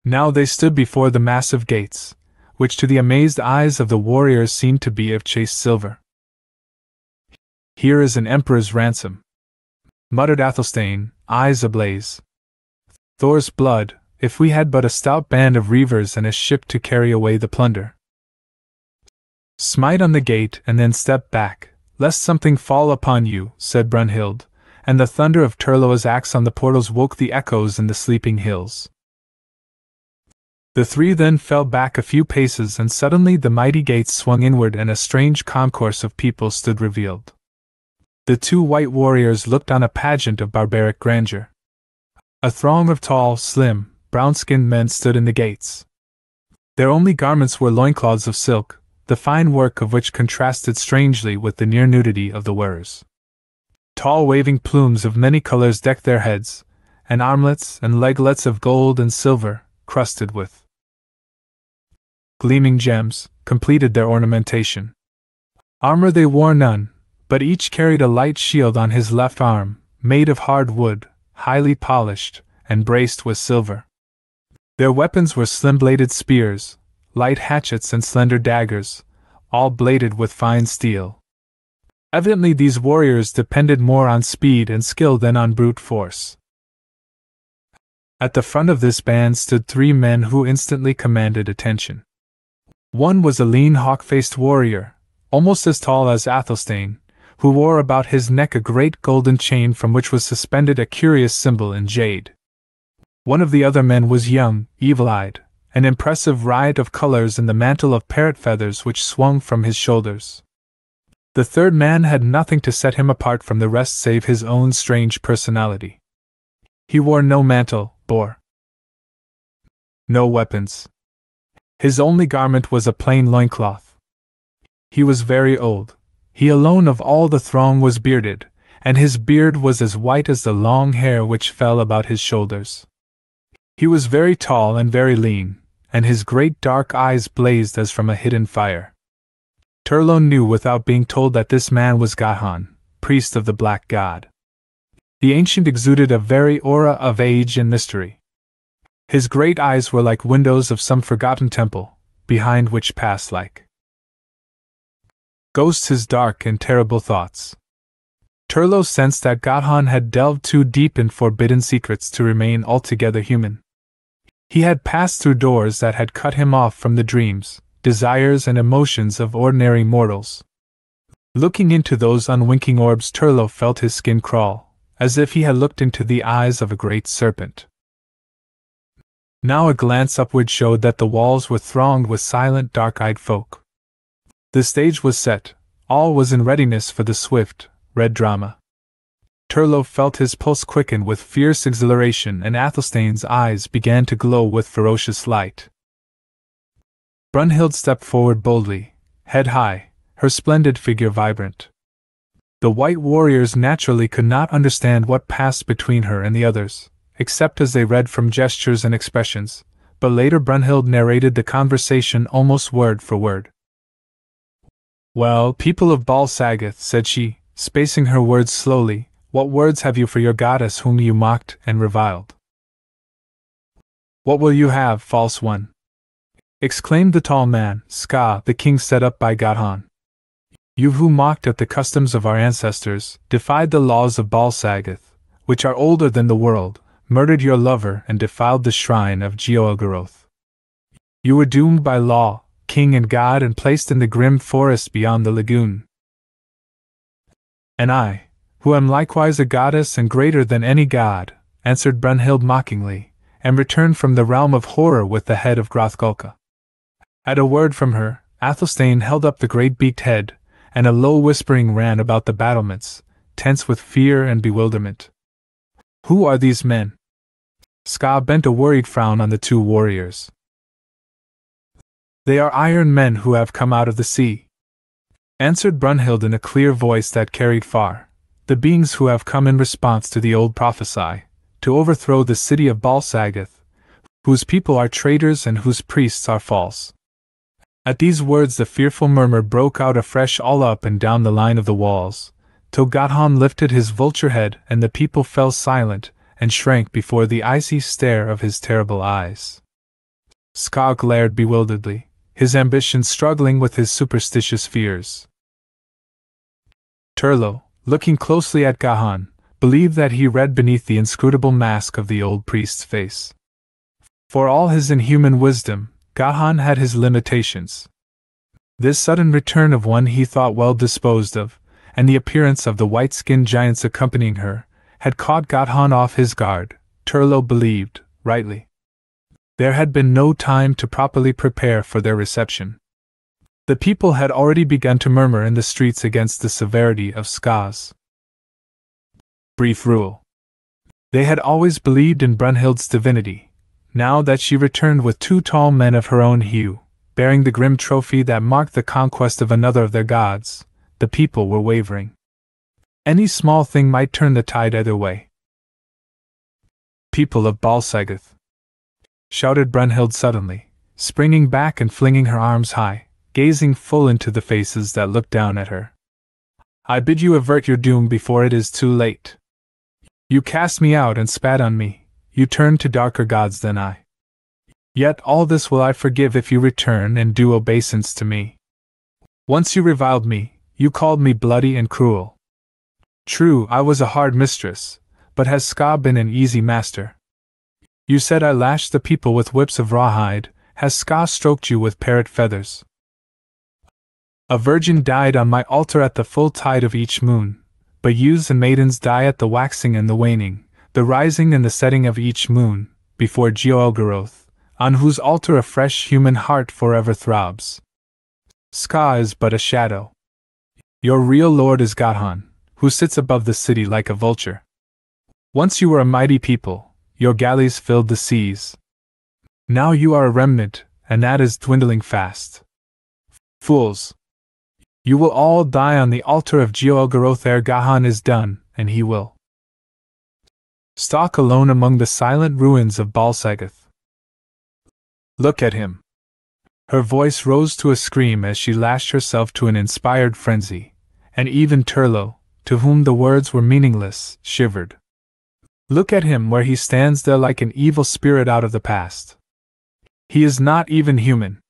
Now they stood before the massive gates, which to the amazed eyes of the warriors seemed to be of chased silver. "Here is an emperor's ransom," muttered Athelstane, eyes ablaze. "Thor's blood, if we had but a stout band of reavers and a ship to carry away the plunder." "Smite on the gate and then step back, lest something fall upon you," said Brunhild, and the thunder of Turloa's axe on the portals woke the echoes in the sleeping hills. The three then fell back a few paces, and suddenly the mighty gates swung inward and a strange concourse of people stood revealed. The two white warriors looked on a pageant of barbaric grandeur. A throng of tall, slim, brown-skinned men stood in the gates. Their only garments were loincloths of silk, the fine work of which contrasted strangely with the near nudity of the wearers. Tall waving plumes of many colors decked their heads, and armlets and leglets of gold and silver, crusted with gleaming gems, completed their ornamentation. Armor they wore none, but each carried a light shield on his left arm, made of hard wood, highly polished, and braced with silver. Their weapons were slim-bladed spears, light hatchets and slender daggers, all bladed with fine steel. Evidently these warriors depended more on speed and skill than on brute force. At the front of this band stood three men who instantly commanded attention. One was a lean hawk-faced warrior, almost as tall as Athelstane, who wore about his neck a great golden chain from which was suspended a curious symbol in jade. One of the other men was young, evil-eyed, an impressive riot of colors in the mantle of parrot feathers which swung from his shoulders. The third man had nothing to set him apart from the rest save his own strange personality. He wore no mantle, bore no weapons. His only garment was a plain loincloth. He was very old. He alone of all the throng was bearded, and his beard was as white as the long hair which fell about his shoulders. He was very tall and very lean, and his great dark eyes blazed as from a hidden fire. Turlo knew without being told that this man was Gahan, priest of the Black God. The ancient exuded a very aura of age and mystery. His great eyes were like windows of some forgotten temple, behind which passed like ghosts his dark and terrible thoughts. Turlo sensed that Gahan had delved too deep in forbidden secrets to remain altogether human. He had passed through doors that had cut him off from the dreams, desires and emotions of ordinary mortals. Looking into those unwinking orbs, Turlo felt his skin crawl, as if he had looked into the eyes of a great serpent. Now a glance upward showed that the walls were thronged with silent, dark-eyed folk. The stage was set, all was in readiness for the swift, red drama. Turlo felt his pulse quicken with fierce exhilaration, and Athelstane's eyes began to glow with ferocious light. Brunhild stepped forward boldly, head high, her splendid figure vibrant. The white warriors naturally could not understand what passed between her and the others, except as they read from gestures and expressions, but later Brunhild narrated the conversation almost word for word. "Well, people of Bal-Sagoth," said she, spacing her words slowly, "what words have you for your goddess whom you mocked and reviled?" "What will you have, false one?" exclaimed the tall man, Ska, the king set up by Gahan. "You who mocked at the customs of our ancestors, defied the laws of Bal-Sagoth, which are older than the world, murdered your lover and defiled the shrine of Jeolgaroth. You were doomed by law, king and god, and placed in the grim forest beyond the lagoon. And I, who am likewise a goddess and greater than any god," answered Brunhild mockingly, "am returned from the realm of horror with the head of Hrothgulka." At a word from her, Athelstane held up the great beaked head, and a low whispering ran about the battlements, tense with fear and bewilderment. "Who are these men?" Ska bent a worried frown on the two warriors. "They are iron men who have come out of the sea," answered Brunhild in a clear voice that carried far. "The beings who have come in response to the old prophecy, to overthrow the city of Bal-Sagoth, whose people are traitors and whose priests are false." At these words the fearful murmur broke out afresh all up and down the line of the walls, till Godhan lifted his vulture head and the people fell silent and shrank before the icy stare of his terrible eyes. Ska glared bewilderedly, his ambition struggling with his superstitious fears. Turlo, looking closely at Gahan, believed that he read beneath the inscrutable mask of the old priest's face. For all his inhuman wisdom, Gahan had his limitations. This sudden return of one he thought well disposed of, and the appearance of the white-skinned giants accompanying her, had caught Gahan off his guard, Turlo believed, rightly. There had been no time to properly prepare for their reception. The people had already begun to murmur in the streets against the severity of Ska's brief rule. They had always believed in Brunhild's divinity. Now that she returned with 2 tall men of her own hue, bearing the grim trophy that marked the conquest of another of their gods, the people were wavering. Any small thing might turn the tide either way. "People of Bal-Sagoth!" shouted Brunhild suddenly, springing back and flinging her arms high, gazing full into the faces that looked down at her. "I bid you avert your doom before it is too late. You cast me out and spat on me, you turned to darker gods than I. Yet all this will I forgive if you return and do obeisance to me. Once you reviled me, you called me bloody and cruel. True, I was a hard mistress, but has Ska been an easy master? You said I lashed the people with whips of rawhide, has Ska stroked you with parrot feathers? A virgin died on my altar at the full tide of each moon, but youths and maidens die at the waxing and the waning, the rising and the setting of each moon, before Gods, on whose altar a fresh human heart forever throbs. Ska is but a shadow. Your real lord is Gahan, who sits above the city like a vulture. Once you were a mighty people, your galleys filled the seas. Now you are a remnant, and that is dwindling fast. Fools! You will all die on the altar of Gods ere Gahan is done, and he will stalk alone among the silent ruins of Bal-Sagoth. Look at him!" Her voice rose to a scream as she lashed herself to an inspired frenzy, and even Turlo, to whom the words were meaningless, shivered. "Look at him where he stands there like an evil spirit out of the past. He is not even human.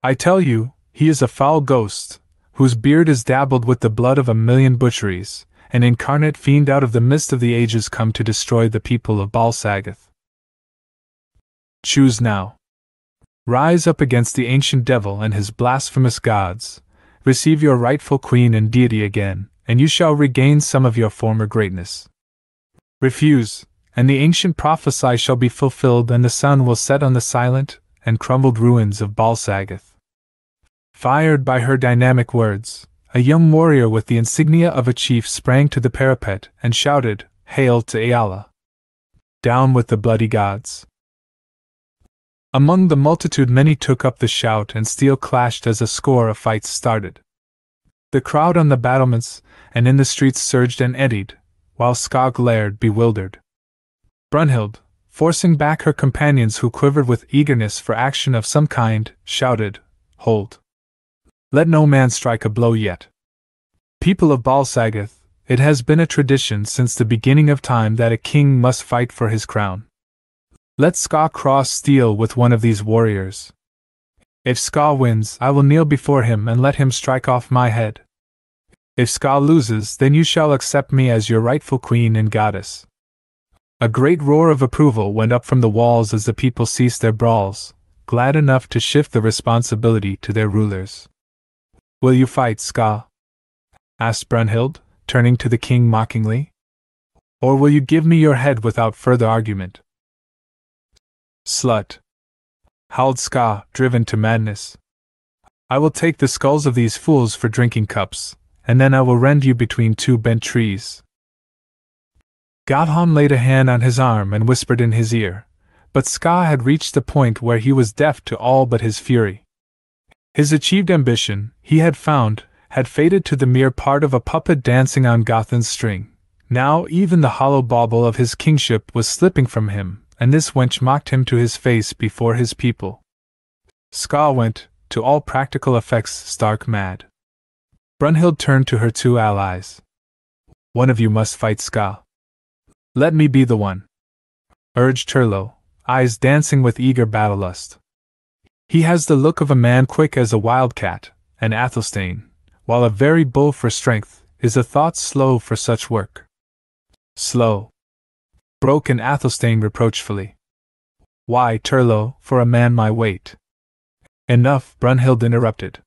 I tell you, he is a foul ghost, whose beard is dabbled with the blood of a million butcheries, an incarnate fiend out of the mist of the ages come to destroy the people of Bal-Sagoth. Choose now. Rise up against the ancient devil and his blasphemous gods, receive your rightful queen and deity again, and you shall regain some of your former greatness. Refuse, and the ancient prophecy shall be fulfilled and the sun will set on the silent and crumbled ruins of Bal-Sagoth." Fired by her dynamic words, a young warrior with the insignia of a chief sprang to the parapet and shouted, "Hail to Ayala! Down with the bloody gods!" Among the multitude many took up the shout and steel clashed as a score of fights started. The crowd on the battlements and in the streets surged and eddied, while Ska glared bewildered. Brunhild, forcing back her companions who quivered with eagerness for action of some kind, shouted, "Hold! Let no man strike a blow yet. People of Bal-Sagoth, it has been a tradition since the beginning of time that a king must fight for his crown. Let Ska cross steel with one of these warriors. If Ska wins, I will kneel before him and let him strike off my head. If Ska loses, then you shall accept me as your rightful queen and goddess." A great roar of approval went up from the walls as the people ceased their brawls, glad enough to shift the responsibility to their rulers. "Will you fight, Ska?" asked Brunhild, turning to the king mockingly. "Or will you give me your head without further argument?" "Slut!" howled Ska, driven to madness. "I will take the skulls of these fools for drinking cups, and then I will rend you between 2 bent trees." Gahan laid a hand on his arm and whispered in his ear, but Ska had reached the point where he was deaf to all but his fury. His achieved ambition, he had found, had faded to the mere part of a puppet dancing on Gothan's string. Now even the hollow bauble of his kingship was slipping from him, and this wench mocked him to his face before his people. Ska went, to all practical effects stark mad. Brunhild turned to her two allies. One of you must fight Ska. Let me be the one, urged Turlo, eyes dancing with eager battlelust. He has the look of a man quick as a wildcat, and Athelstane, while a very bull for strength, is a thought slow for such work. Slow, broke in Athelstane reproachfully. Why, Turlo, for a man my weight. Enough, Brunhild interrupted.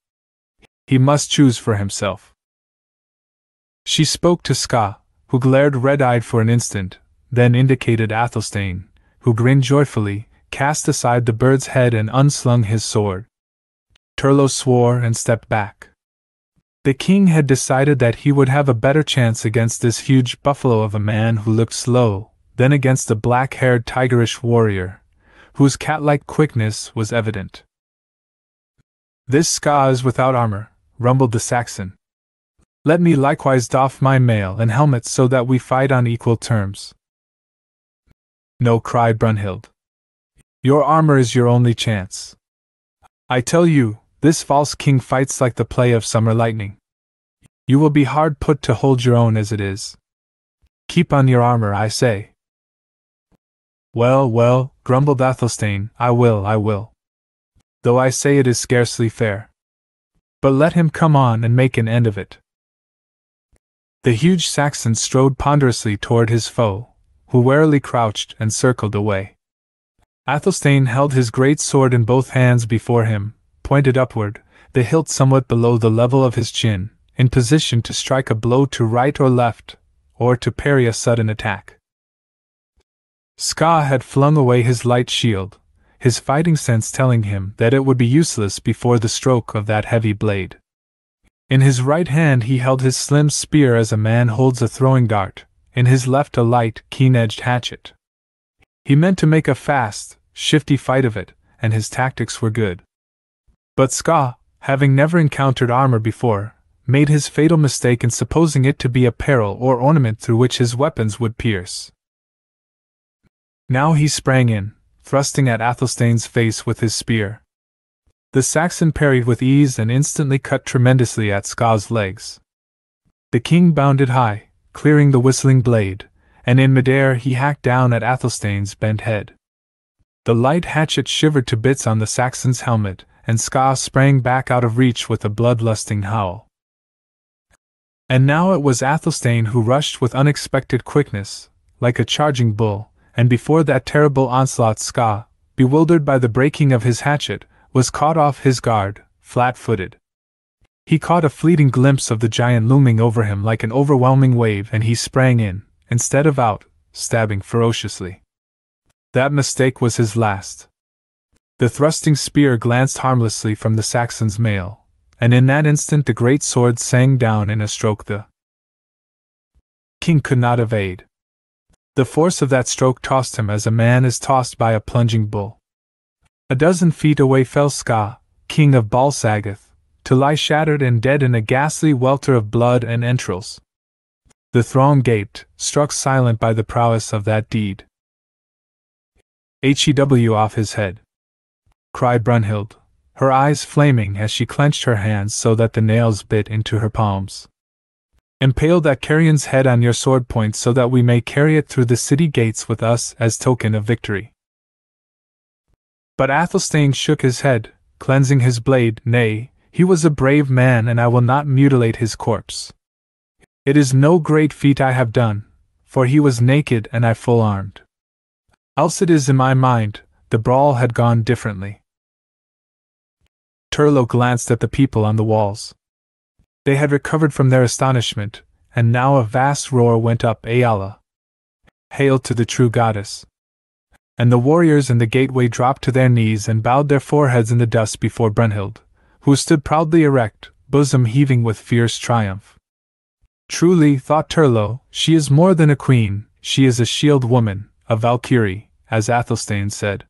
He must choose for himself. She spoke to Ska, who glared red-eyed for an instant, then indicated Athelstane, who grinned joyfully, cast aside the bird's head and unslung his sword. Turlo swore and stepped back. The king had decided that he would have a better chance against this huge buffalo of a man who looked slow, than against the black-haired tigerish warrior, whose cat-like quickness was evident. This Ska is without armor, rumbled the Saxon. Let me likewise doff my mail and helmet so that we fight on equal terms. No, cried Brunhild. Your armor is your only chance. I tell you, this false king fights like the play of summer lightning. You will be hard put to hold your own as it is. Keep on your armor, I say. Well, well, grumbled Athelstane, I will. Though I say it is scarcely fair. But let him come on and make an end of it. The huge Saxon strode ponderously toward his foe, who warily crouched and circled away. Athelstane held his great sword in both hands before him, pointed upward, the hilt somewhat below the level of his chin, in position to strike a blow to right or left, or to parry a sudden attack. Ska had flung away his light shield, his fighting sense telling him that it would be useless before the stroke of that heavy blade. In his right hand he held his slim spear as a man holds a throwing dart, in his left a light, keen-edged hatchet. He meant to make a fast, shifty fight of it, and his tactics were good. But Ska, having never encountered armor before, made his fatal mistake in supposing it to be a peril or ornament through which his weapons would pierce. Now he sprang in, thrusting at Athelstane's face with his spear. The Saxon parried with ease and instantly cut tremendously at Ska's legs. The king bounded high, clearing the whistling blade, and in midair he hacked down at Athelstane's bent head. The light hatchet shivered to bits on the Saxon's helmet, and Ska sprang back out of reach with a bloodlusting howl. And now it was Athelstane who rushed with unexpected quickness, like a charging bull, and before that terrible onslaught Ska, bewildered by the breaking of his hatchet, was caught off his guard, flat-footed. He caught a fleeting glimpse of the giant looming over him like an overwhelming wave, and he sprang in, instead of out, stabbing ferociously. That mistake was his last. The thrusting spear glanced harmlessly from the Saxon's mail, and in that instant the great sword sang down in a stroke the king could not evade. The force of that stroke tossed him as a man is tossed by a plunging bull. A dozen feet away fell Ska, king of Bal-Sagoth, to lie shattered and dead in a ghastly welter of blood and entrails. The throng gaped, struck silent by the prowess of that deed. "Hew off his head!" cried Brunhild, her eyes flaming as she clenched her hands so that the nails bit into her palms. "Impale that carrion's head on your sword point so that we may carry it through the city gates with us as token of victory." But Athelstane shook his head, cleansing his blade. "Nay, he was a brave man, and I will not mutilate his corpse. It is no great feat I have done, for he was naked and I full armed. Else it is in my mind, the brawl had gone differently." Turlo glanced at the people on the walls. They had recovered from their astonishment, and now a vast roar went up. "Ayala! Hail to the true goddess!" And the warriors in the gateway dropped to their knees and bowed their foreheads in the dust before Brunhild, who stood proudly erect, bosom heaving with fierce triumph. Truly, thought Turlo, she is more than a queen, she is a shield woman, a Valkyrie, as Athelstane said.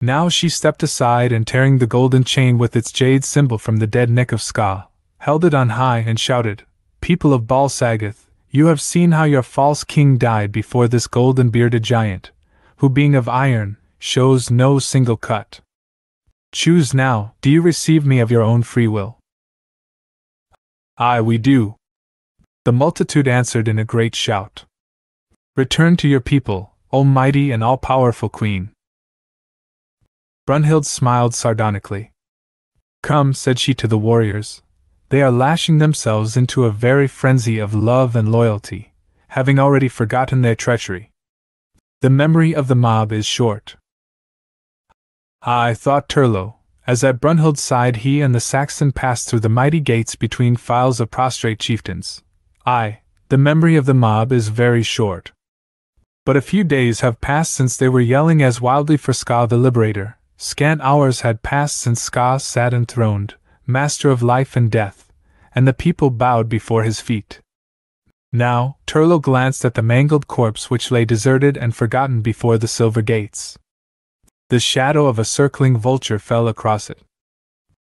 Now she stepped aside and, tearing the golden chain with its jade symbol from the dead neck of Ska, held it on high and shouted, "People of Bal-Sagoth, you have seen how your false king died before this golden-bearded giant, who being of iron, shows no single cut. Choose now, do you receive me of your own free will? Aye, we do. The multitude answered in a great shout. Return to your people, O mighty and all-powerful queen. Brunhild smiled sardonically. Come, said she to the warriors. They are lashing themselves into a very frenzy of love and loyalty, having already forgotten their treachery. The memory of the mob is short. Aye, thought Turlo, as at Brunhild's side he and the Saxon passed through the mighty gates between files of prostrate chieftains. Aye, the memory of the mob is very short. But a few days have passed since they were yelling as wildly for Ska the Liberator. Scant hours had passed since Ska sat enthroned, master of life and death, and the people bowed before his feet. Now, Turlo glanced at the mangled corpse which lay deserted and forgotten before the silver gates. The shadow of a circling vulture fell across it.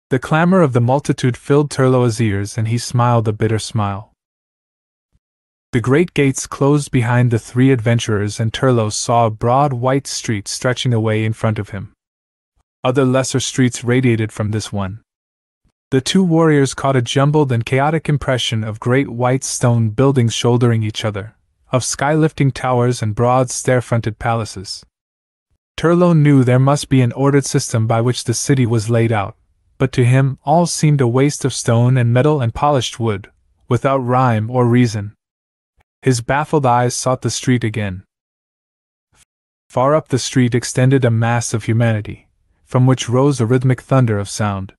The clamor of the multitude filled Turlo's ears, and he smiled a bitter smile. The great gates closed behind the three adventurers, and Turlo saw a broad white street stretching away in front of him. Other lesser streets radiated from this one. The two warriors caught a jumbled and chaotic impression of great white stone buildings shouldering each other, of sky-lifting towers and broad stair-fronted palaces. Turlo knew there must be an ordered system by which the city was laid out, but to him all seemed a waste of stone and metal and polished wood, without rhyme or reason. His baffled eyes sought the street again. Far up the street extended a mass of humanity, from which rose a rhythmic thunder of sound.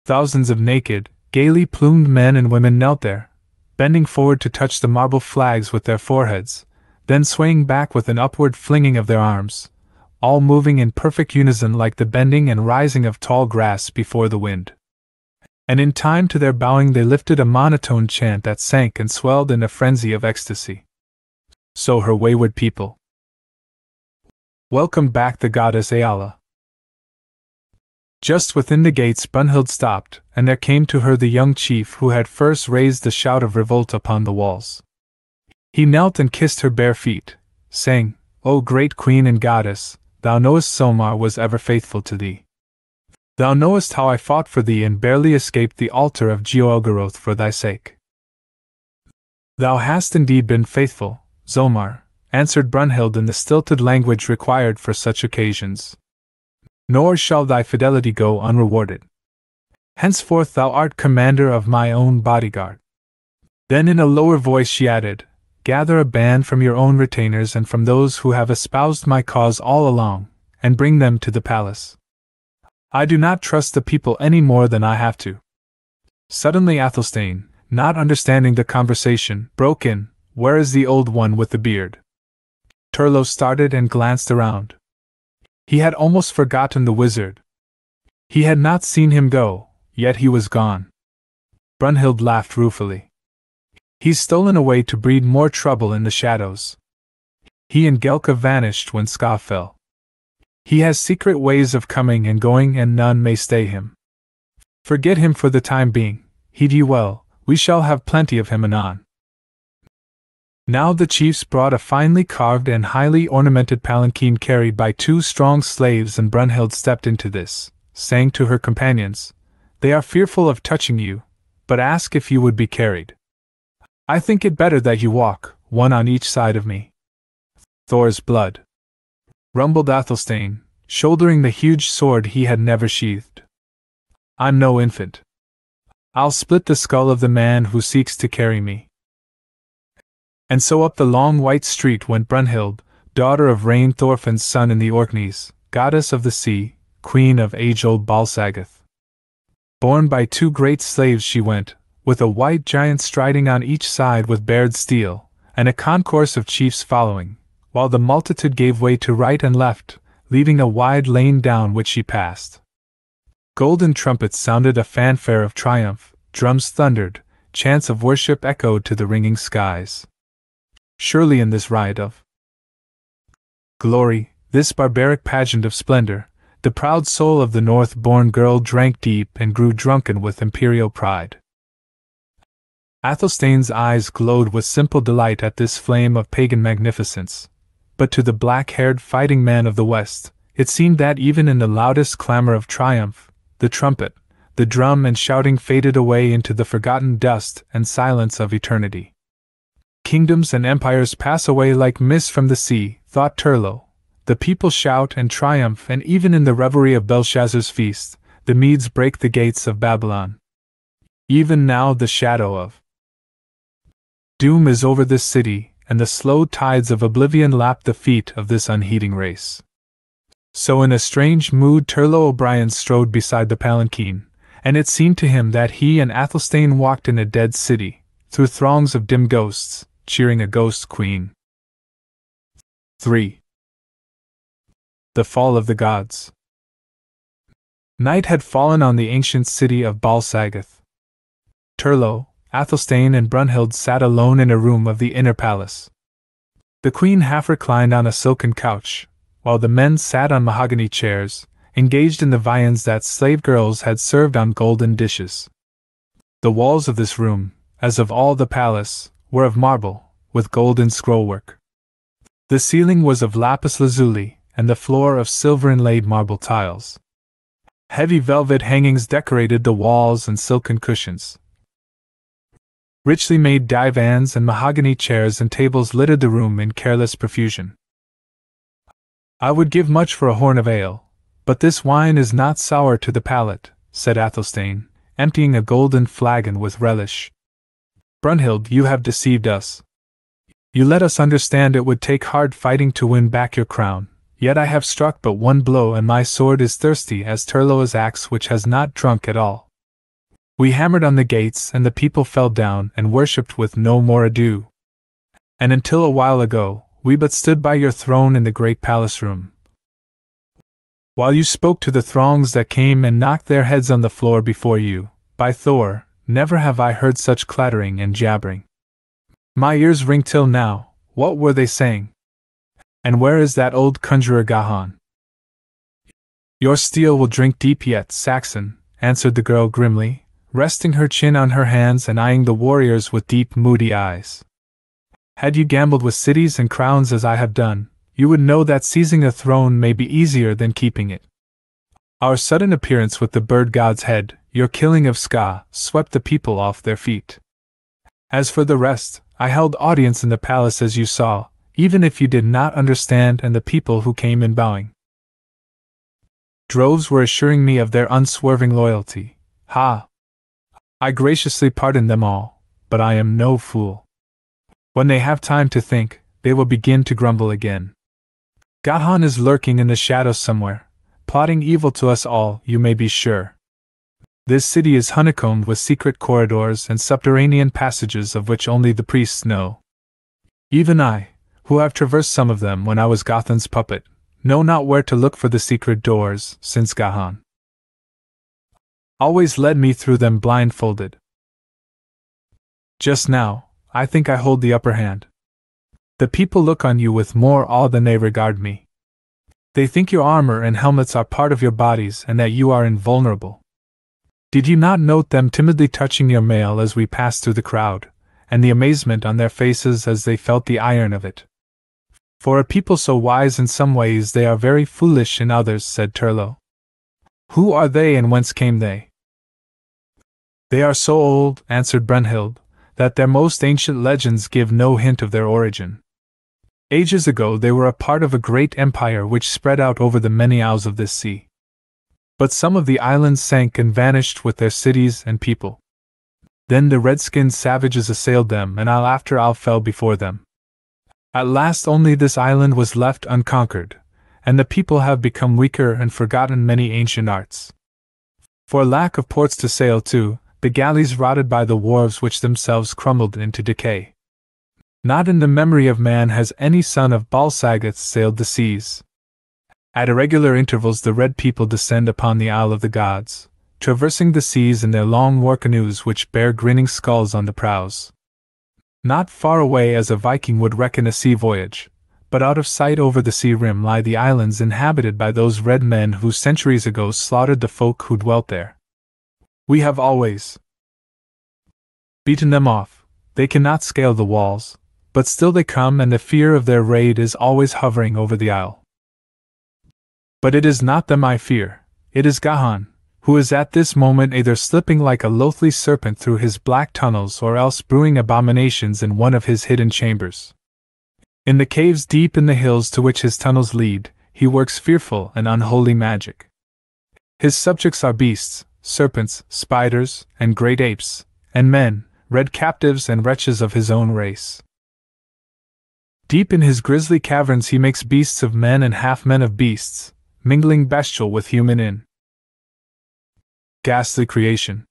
Thousands of naked, gaily plumed men and women knelt there, bending forward to touch the marble flags with their foreheads, then swaying back with an upward flinging of their arms, all moving in perfect unison like the bending and rising of tall grass before the wind. And in time to their bowing they lifted a monotone chant that sank and swelled in a frenzy of ecstasy. So her wayward people welcomed back the goddess Ayala. Just within the gates Brunhild stopped, and there came to her the young chief who had first raised the shout of revolt upon the walls. He knelt and kissed her bare feet, saying, O great queen and goddess, thou knowest Somar was ever faithful to thee. Thou knowest how I fought for thee and barely escaped the altar of Gods for thy sake. Thou hast indeed been faithful, Zomar, answered Brunhild in the stilted language required for such occasions. Nor shall thy fidelity go unrewarded. Henceforth thou art commander of my own bodyguard. Then in a lower voice she added, Gather a band from your own retainers and from those who have espoused my cause all along, and bring them to the palace. I do not trust the people any more than I have to. Suddenly Athelstane, not understanding the conversation, broke in, Where is the old one with the beard? Turlo started and glanced around. He had almost forgotten the wizard. He had not seen him go, yet he was gone. Brunhild laughed ruefully. He's stolen away to breed more trouble in the shadows. He and Gelka vanished when Ska fell. He has secret ways of coming and going, and none may stay him. Forget him for the time being, heed ye well, we shall have plenty of him anon. Now the chiefs brought a finely carved and highly ornamented palanquin carried by two strong slaves, and Brunhild stepped into this, saying to her companions, They are fearful of touching you, but ask if you would be carried. I think it better that you walk, one on each side of me. Thor's blood, rumbled Athelstane, shouldering the huge sword he had never sheathed. I'm no infant. I'll split the skull of the man who seeks to carry me. And so up the long white street went Brunhild, daughter of Rain Thorfinn's son in the Orkneys, goddess of the sea, queen of age-old Bal-Sagoth. Borne by two great slaves she went, with a white giant striding on each side with bared steel, and a concourse of chiefs following, while the multitude gave way to right and left, leaving a wide lane down which she passed. Golden trumpets sounded a fanfare of triumph, drums thundered, chants of worship echoed to the ringing skies. Surely in this riot of glory, this barbaric pageant of splendor, the proud soul of the north-born girl drank deep and grew drunken with imperial pride. Athelstane's eyes glowed with simple delight at this flame of pagan magnificence, but to the black-haired fighting man of the West, It seemed that even in the loudest clamor of triumph, the trumpet, the drum and shouting faded away into the forgotten dust and silence of eternity. Kingdoms and empires pass away like mist from the sea, thought Turlo. The people shout and triumph, and even in the revelry of Belshazzar's feast, the Medes break the gates of Babylon. Even now the shadow of doom is over this city, and the slow tides of oblivion lap the feet of this unheeding race. So in a strange mood Turlo O'Brien strode beside the palanquin, and it seemed to him that he and Athelstane walked in a dead city, through throngs of dim ghosts, cheering a ghost queen. 3. The Fall of the Gods. Night had fallen on the ancient city of Bal-Sagoth. Turlo, Athelstane and Brunhild sat alone in a room of the inner palace. The queen half reclined on a silken couch, while the men sat on mahogany chairs, engaged in the viands that slave girls had served on golden dishes. The walls of this room, as of all the palace, were of marble, with golden scrollwork. The ceiling was of lapis lazuli, and the floor of silver inlaid marble tiles. Heavy velvet hangings decorated the walls and silken cushions. Richly made divans and mahogany chairs and tables littered the room in careless profusion. "I would give much for a horn of ale, but this wine is not sour to the palate," said Athelstane, emptying a golden flagon with relish. "Brunhild, you have deceived us. You let us understand it would take hard fighting to win back your crown, yet I have struck but one blow and my sword is thirsty as Turlo's axe which has not drunk at all. We hammered on the gates and the people fell down and worshipped with no more ado. And until a while ago, we but stood by your throne in the great palace room, while you spoke to the throngs that came and knocked their heads on the floor before you. By Thor, never have I heard such clattering and jabbering. My ears ring till now. What were they saying? And where is that old conjurer Gahan?" "Your steel will drink deep yet, Saxon," answered the girl grimly, resting her chin on her hands and eyeing the warriors with deep, moody eyes. "Had you gambled with cities and crowns as I have done, you would know that seizing a throne may be easier than keeping it. Our sudden appearance with the bird god's head, your killing of Ska, swept the people off their feet. As for the rest, I held audience in the palace as you saw, even if you did not understand, and the people who came in bowing droves were assuring me of their unswerving loyalty. Ha! I graciously pardon them all, but I am no fool. When they have time to think, they will begin to grumble again. Gahan is lurking in the shadows somewhere, plotting evil to us all, you may be sure. This city is honeycombed with secret corridors and subterranean passages of which only the priests know. Even I, who have traversed some of them when I was Gothan's puppet, know not where to look for the secret doors, since Gahan always led me through them blindfolded. Just now, I think I hold the upper hand. The people look on you with more awe than they regard me. They think your armor and helmets are part of your bodies and that you are invulnerable. Did you not note them timidly touching your mail as we passed through the crowd, and the amazement on their faces as they felt the iron of it? For a people so wise in some ways they are very foolish in others, said Turlo. Who are they and whence came they? They are so old, answered Brunhild, that their most ancient legends give no hint of their origin. Ages ago they were a part of a great empire which spread out over the many isles of this sea. But some of the islands sank and vanished with their cities and people. Then the red-skinned savages assailed them, and isle after isle fell before them. At last only this island was left unconquered, and the people have become weaker and forgotten many ancient arts. For lack of ports to sail to, the galleys rotted by the wharves which themselves crumbled into decay. Not in the memory of man has any son of Bal-Sagoth sailed the seas. At irregular intervals the red people descend upon the Isle of the Gods, traversing the seas in their long war canoes which bear grinning skulls on the prows. Not far away as a Viking would reckon a sea voyage, but out of sight over the sea rim lie the islands inhabited by those red men who centuries ago slaughtered the folk who dwelt there. We have always beaten them off. They cannot scale the walls, but still they come, and the fear of their raid is always hovering over the isle. But it is not them I fear, it is Gahan, who is at this moment either slipping like a loathly serpent through his black tunnels or else brewing abominations in one of his hidden chambers. In the caves deep in the hills to which his tunnels lead, he works fearful and unholy magic. His subjects are beasts, serpents, spiders, and great apes, and men, red captives and wretches of his own race. Deep in his grisly caverns he makes beasts of men and half men of beasts, mingling bestial with human in ghastly creation.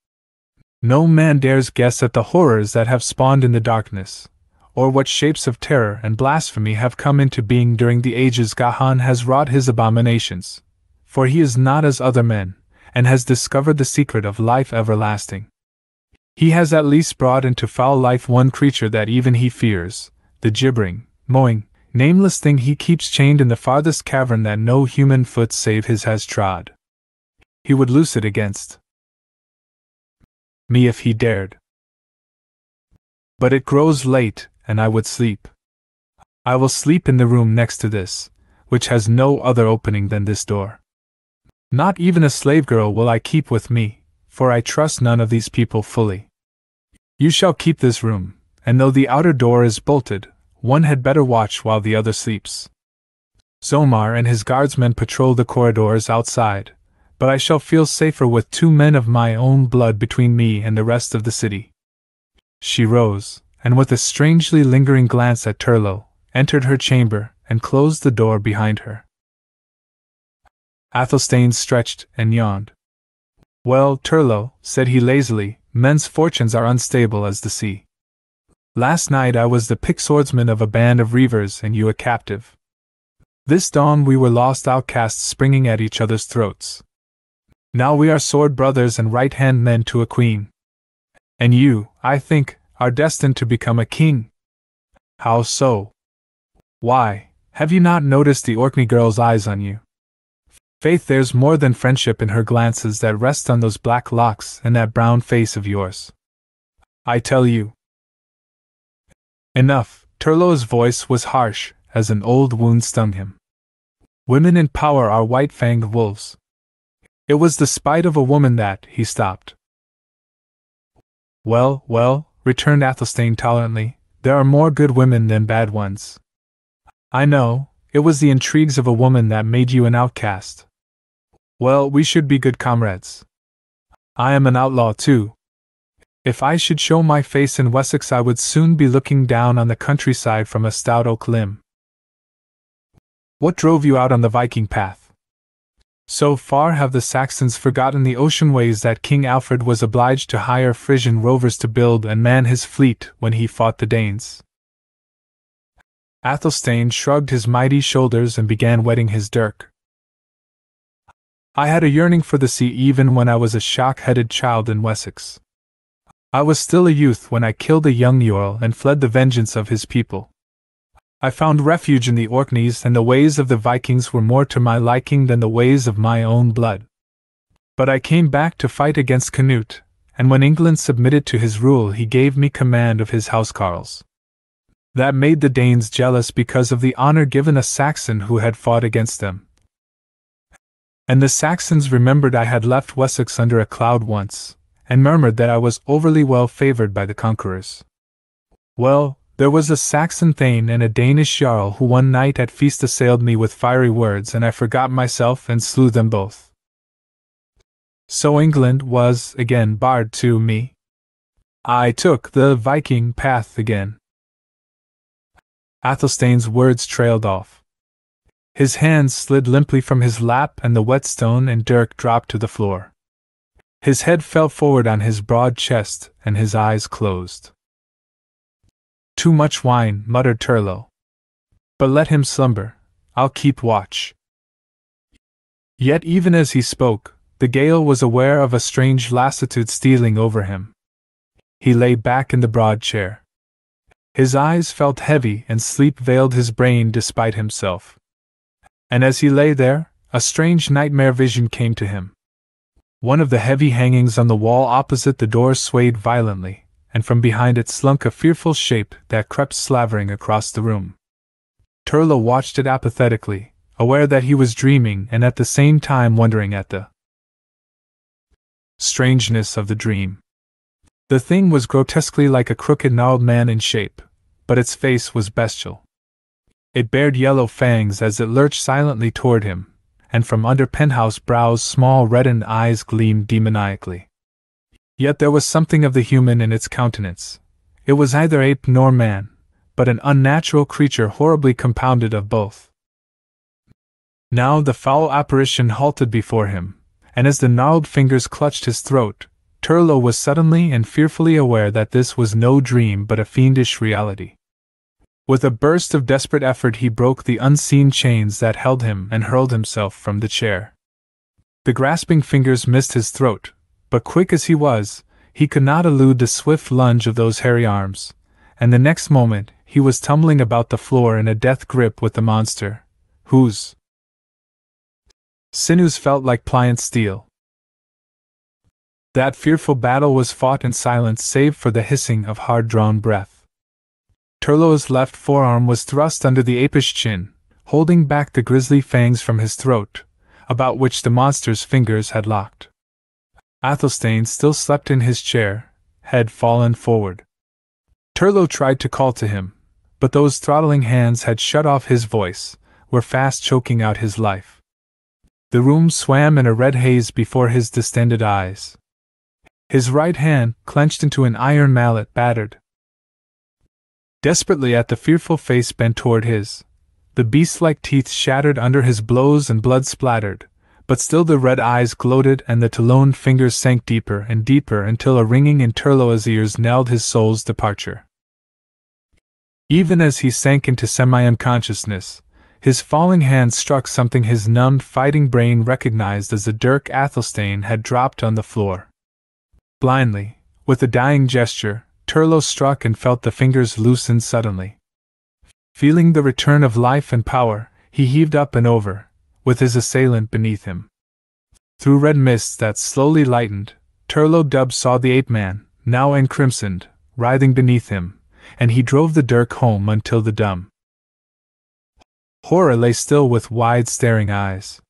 No man dares guess at the horrors that have spawned in the darkness, or what shapes of terror and blasphemy have come into being during the ages Gahan has wrought his abominations, for he is not as other men, and has discovered the secret of life everlasting. He has at least brought into foul life one creature that even he fears, the gibbering, mowing, nameless thing he keeps chained in the farthest cavern that no human foot save his has trod. He would loose it against me if he dared. But it grows late, and I would sleep. I will sleep in the room next to this, which has no other opening than this door. Not even a slave girl will I keep with me, for I trust none of these people fully. You shall keep this room, and though the outer door is bolted, one had better watch while the other sleeps. Zomar and his guardsmen patrol the corridors outside, but I shall feel safer with 2 men of my own blood between me and the rest of the city. She rose, and with a strangely lingering glance at Turlo, entered her chamber and closed the door behind her. Athelstane stretched and yawned. Well, Turlo, said he lazily, men's fortunes are unstable as the sea. Last night I was the pick swordsman of a band of reavers and you a captive. This dawn we were lost outcasts springing at each other's throats. Now we are sword brothers and right-hand men to a queen. And you, I think, are destined to become a king. How so? Why, have you not noticed the Orkney girl's eyes on you? Faith, there's more than friendship in her glances that rest on those black locks and that brown face of yours. I tell you. Enough, Turlo's voice was harsh, as an old wound stung him. Women in power are white-fanged wolves. It was the spite of a woman that he stopped. Well, well, returned Athelstane tolerantly, there are more good women than bad ones. I know, it was the intrigues of a woman that made you an outcast. Well, we should be good comrades. I am an outlaw too. If I should show my face in Wessex I would soon be looking down on the countryside from a stout oak limb. What drove you out on the Viking path? So far have the Saxons forgotten the ocean ways that King Alfred was obliged to hire Frisian rovers to build and man his fleet when he fought the Danes. Athelstane shrugged his mighty shoulders and began whetting his dirk. I had a yearning for the sea even when I was a shock-headed child in Wessex. I was still a youth when I killed a young Jarl and fled the vengeance of his people. I found refuge in the Orkneys, and the ways of the Vikings were more to my liking than the ways of my own blood. But I came back to fight against Canute, and when England submitted to his rule he gave me command of his housecarls. That made the Danes jealous because of the honor given a Saxon who had fought against them. And the Saxons remembered I had left Wessex under a cloud once, and murmured that I was overly well favored by the conquerors. Well, there was a Saxon thane and a Danish jarl who one night at feast assailed me with fiery words, and I forgot myself and slew them both. So England was again barred to me. I took the Viking path again. Athelstane's words trailed off. His hands slid limply from his lap and the whetstone and dirk dropped to the floor. His head fell forward on his broad chest and his eyes closed. Too much wine, muttered Turlo. But let him slumber, I'll keep watch. Yet even as he spoke, the Gael was aware of a strange lassitude stealing over him. He lay back in the broad chair. His eyes felt heavy and sleep veiled his brain despite himself. And as he lay there, a strange nightmare vision came to him. One of the heavy hangings on the wall opposite the door swayed violently, and from behind it slunk a fearful shape that crept slavering across the room. Turlo watched it apathetically, aware that he was dreaming and at the same time wondering at the strangeness of the dream. The thing was grotesquely like a crooked gnarled man in shape, but its face was bestial. It bared yellow fangs as it lurched silently toward him, and from under penthouse brows small reddened eyes gleamed demoniacally. Yet there was something of the human in its countenance. It was neither ape nor man, but an unnatural creature horribly compounded of both. Now the foul apparition halted before him, and as the gnarled fingers clutched his throat, Turlo was suddenly and fearfully aware that this was no dream but a fiendish reality. With a burst of desperate effort he broke the unseen chains that held him and hurled himself from the chair. The grasping fingers missed his throat, but quick as he was, he could not elude the swift lunge of those hairy arms, and the next moment he was tumbling about the floor in a death grip with the monster, whose sinews felt like pliant steel. That fearful battle was fought in silence save for the hissing of hard-drawn breath. Turlo's left forearm was thrust under the apish chin, holding back the grisly fangs from his throat, about which the monster's fingers had locked. Athelstane still slept in his chair, head fallen forward. Turlo tried to call to him, but those throttling hands had shut off his voice, were fast choking out his life. The room swam in a red haze before his distended eyes. His right hand, clenched into an iron mallet, battered desperately at the fearful face bent toward his. The beast-like teeth shattered under his blows and blood splattered, but still the red eyes gloated and the taloned fingers sank deeper and deeper until a ringing in Turlo's ears knelled his soul's departure. Even as he sank into semi-unconsciousness, his falling hand struck something his numbed fighting brain recognized as the dirk Athelstane had dropped on the floor. Blindly, with a dying gesture, Turlo struck and felt the fingers loosen suddenly. Feeling the return of life and power, he heaved up and over, with his assailant beneath him. Through red mists that slowly lightened, Turlo Dub saw the ape-man, now encrimsoned, writhing beneath him, and he drove the dirk home until the dumb horror lay still with wide staring eyes.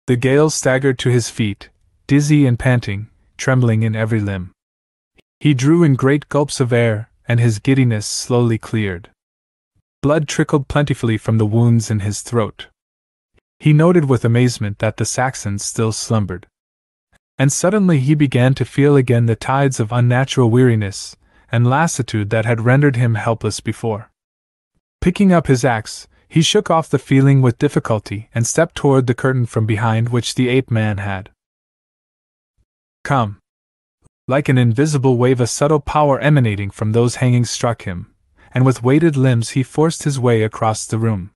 The Gael staggered to his feet, dizzy and panting, trembling in every limb. He drew in great gulps of air, and his giddiness slowly cleared. Blood trickled plentifully from the wounds in his throat. He noted with amazement that the Saxon still slumbered. And suddenly he began to feel again the tides of unnatural weariness and lassitude that had rendered him helpless before. Picking up his axe, he shook off the feeling with difficulty and stepped toward the curtain from behind which the ape-man had come. Like an invisible wave, a subtle power emanating from those hangings struck him, and with weighted limbs he forced his way across the room.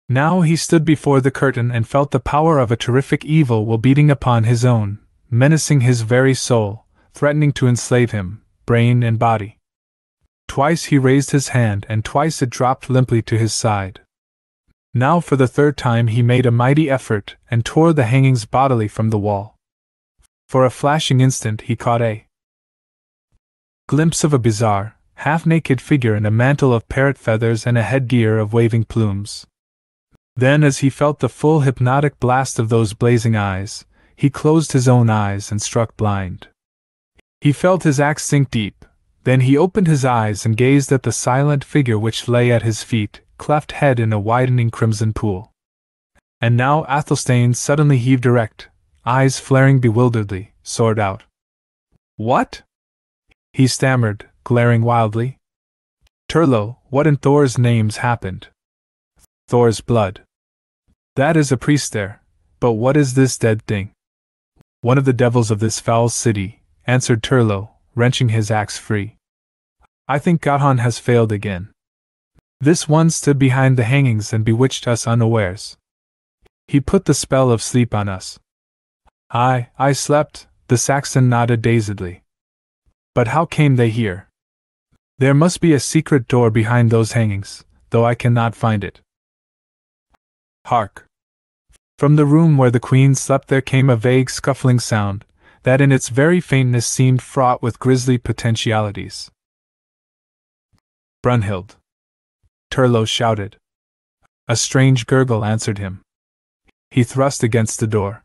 Now he stood before the curtain and felt the power of a terrific evil will beating upon his own, menacing his very soul, threatening to enslave him, brain and body. Twice he raised his hand and twice it dropped limply to his side. Now for the third time he made a mighty effort and tore the hangings bodily from the wall. For a flashing instant he caught a glimpse of a bizarre, half-naked figure in a mantle of parrot feathers and a headgear of waving plumes. Then as he felt the full hypnotic blast of those blazing eyes, he closed his own eyes and struck blind. He felt his axe sink deep, then he opened his eyes and gazed at the silent figure which lay at his feet, cleft head in a widening crimson pool. And now Athelstane suddenly heaved erect, eyes flaring bewilderedly, sword out. "What?" he stammered, glaring wildly. "Turlo, what in Thor's name's happened?" "Thor's blood. That is a priest there, but what is this dead thing?" "One of the devils of this foul city," answered Turlo, wrenching his axe free. "I think Godhan has failed again. This one stood behind the hangings and bewitched us unawares. He put the spell of sleep on us." I slept," the Saxon nodded dazedly. "But how came they here? There must be a secret door behind those hangings, though I cannot find it." Hark! From the room where the queen slept there came a vague scuffling sound, that in its very faintness seemed fraught with grisly potentialities. "Brunhild!" Turlo shouted. A strange gurgle answered him. He thrust against the door.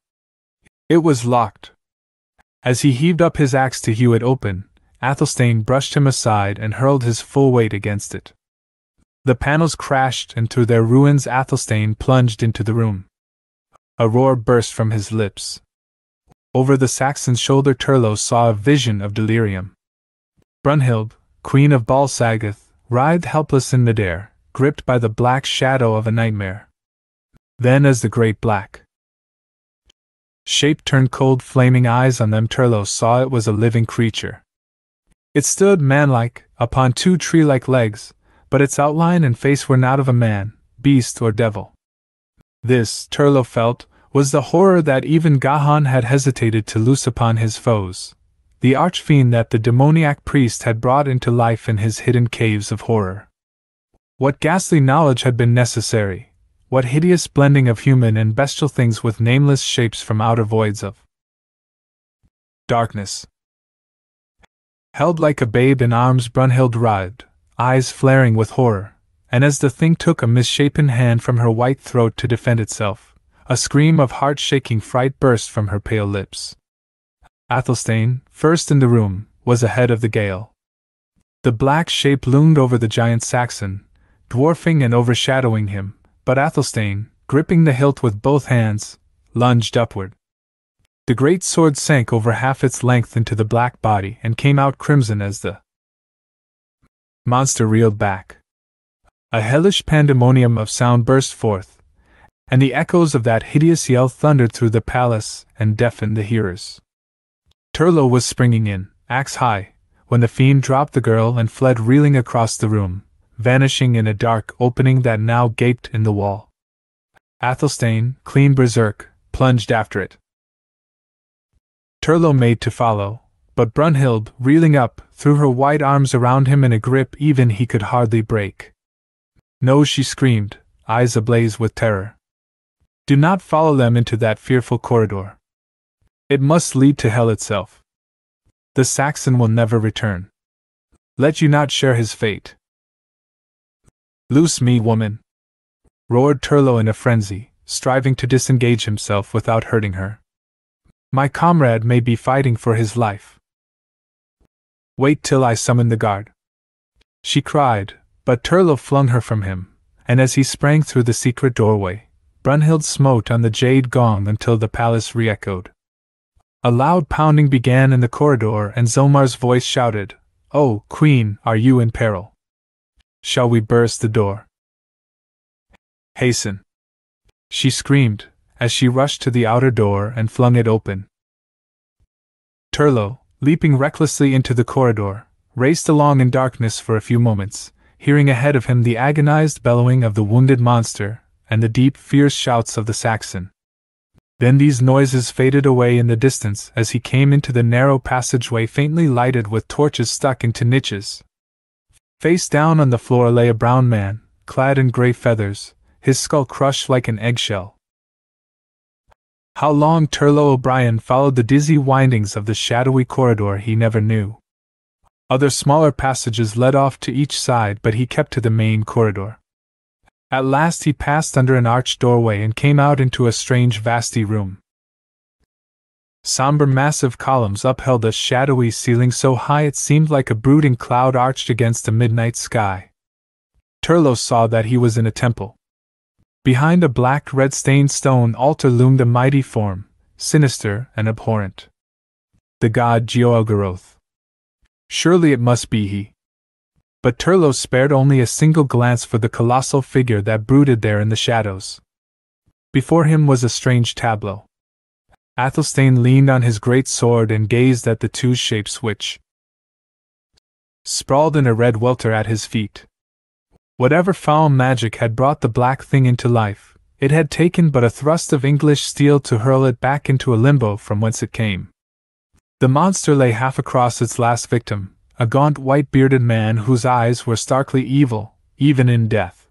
It was locked. As he heaved up his axe to hew it open, Athelstane brushed him aside and hurled his full weight against it. The panels crashed, and through their ruins Athelstane plunged into the room. A roar burst from his lips. Over the Saxon's shoulder Turlo saw a vision of delirium. Brunhild, Queen of Bal-Sagoth, writhed helpless in midair, gripped by the black shadow of a nightmare. Then as the great black shape turned cold flaming eyes on them, Turlo saw it was a living creature. It stood manlike, upon two tree-like legs, but its outline and face were not of a man, beast or devil. This, Turlo felt, was the horror that even Gahan had hesitated to loose upon his foes, the archfiend that the demoniac priest had brought into life in his hidden caves of horror. What ghastly knowledge had been necessary? What hideous blending of human and bestial things with nameless shapes from outer voids of darkness? Held like a babe in arms, Brunhild writhed, eyes flaring with horror, and as the thing took a misshapen hand from her white throat to defend itself, a scream of heart-shaking fright burst from her pale lips. Athelstane, first in the room, was ahead of the gale. The black shape loomed over the giant Saxon, dwarfing and overshadowing him, but Athelstane, gripping the hilt with both hands, lunged upward. The great sword sank over half its length into the black body and came out crimson as the monster reeled back. A hellish pandemonium of sound burst forth, and the echoes of that hideous yell thundered through the palace and deafened the hearers. Turlo was springing in, axe high, when the fiend dropped the girl and fled reeling across the room, vanishing in a dark opening that now gaped in the wall. Athelstane, clean berserk, plunged after it. Turlo made to follow, but Brunhild, reeling up, threw her white arms around him in a grip even he could hardly break. No, she screamed, eyes ablaze with terror. Do not follow them into that fearful corridor. It must lead to hell itself. The Saxon will never return. Let you not share his fate. Loose me, woman! Roared Turlo in a frenzy, striving to disengage himself without hurting her. My comrade may be fighting for his life. Wait till I summon the guard, she cried, but Turlo flung her from him, and as he sprang through the secret doorway, Brunhild smote on the jade gong until the palace re-echoed. A loud pounding began in the corridor and Zomar's voice shouted, "Oh, Queen, are you in peril? Shall we burst the door? Hasten!" she screamed, as she rushed to the outer door and flung it open. Turlo, leaping recklessly into the corridor, raced along in darkness for a few moments, hearing ahead of him the agonized bellowing of the wounded monster and the deep, fierce shouts of the Saxon. Then these noises faded away in the distance as he came into the narrow passageway faintly lighted with torches stuck into niches. Face down on the floor lay a brown man, clad in gray feathers, his skull crushed like an eggshell. How long Turlo O'Brien followed the dizzy windings of the shadowy corridor he never knew. Other smaller passages led off to each side, but he kept to the main corridor. At last he passed under an arched doorway and came out into a strange vasty room. Somber massive columns upheld a shadowy ceiling so high it seemed like a brooding cloud arched against a midnight sky. Turlo saw that he was in a temple. Behind a black red-stained stone altar loomed a mighty form, sinister and abhorrent. The god Jeogaroth. Surely it must be he. But Turlo spared only a single glance for the colossal figure that brooded there in the shadows. Before him was a strange tableau. Athelstane leaned on his great sword and gazed at the two shapes which sprawled in a red welter at his feet. Whatever foul magic had brought the black thing into life, it had taken but a thrust of English steel to hurl it back into a limbo from whence it came. The monster lay half across its last victim, a gaunt white-bearded man whose eyes were starkly evil, even in death.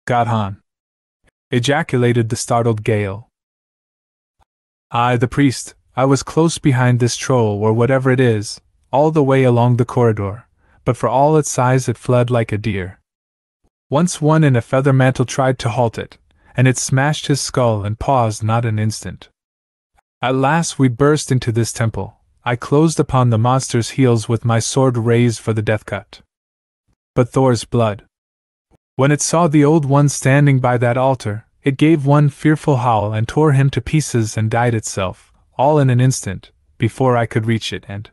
Godhan! Ejaculated the startled Gale. I, the priest, I was close behind this troll or whatever it is, all the way along the corridor, but for all its size it fled like a deer. Once one in a feather mantle tried to halt it, and it smashed his skull and paused not an instant. At last we burst into this temple. I closed upon the monster's heels with my sword raised for the death cut. But Thor's blood. When it saw the Old One standing by that altar, it gave one fearful howl and tore him to pieces and died itself, all in an instant, before I could reach it and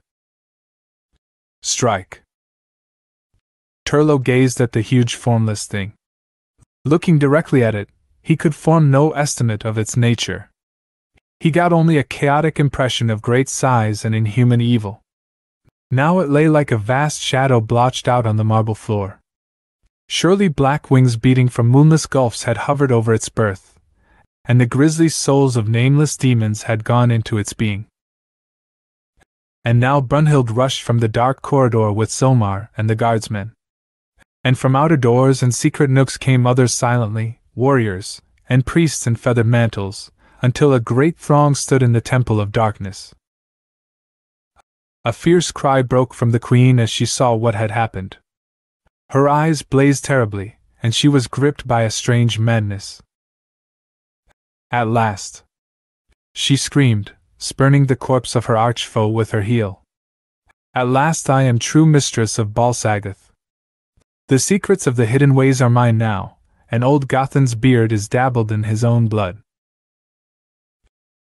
strike. Turlo gazed at the huge formless thing. Looking directly at it, he could form no estimate of its nature. He got only a chaotic impression of great size and inhuman evil. Now it lay like a vast shadow blotched out on the marble floor. Surely black wings beating from moonless gulfs had hovered over its birth, and the grisly souls of nameless demons had gone into its being. And now Brunhild rushed from the dark corridor with Silmar and the guardsmen. And from outer doors and secret nooks came others silently, warriors, and priests in feathered mantles, until a great throng stood in the Temple of Darkness. A fierce cry broke from the queen as she saw what had happened. Her eyes blazed terribly, and she was gripped by a strange madness. At last, she screamed, spurning the corpse of her arch-foe with her heel. At last I am true mistress of Bal-Sagoth. The secrets of the hidden ways are mine now, and old Gothan's beard is dabbled in his own blood.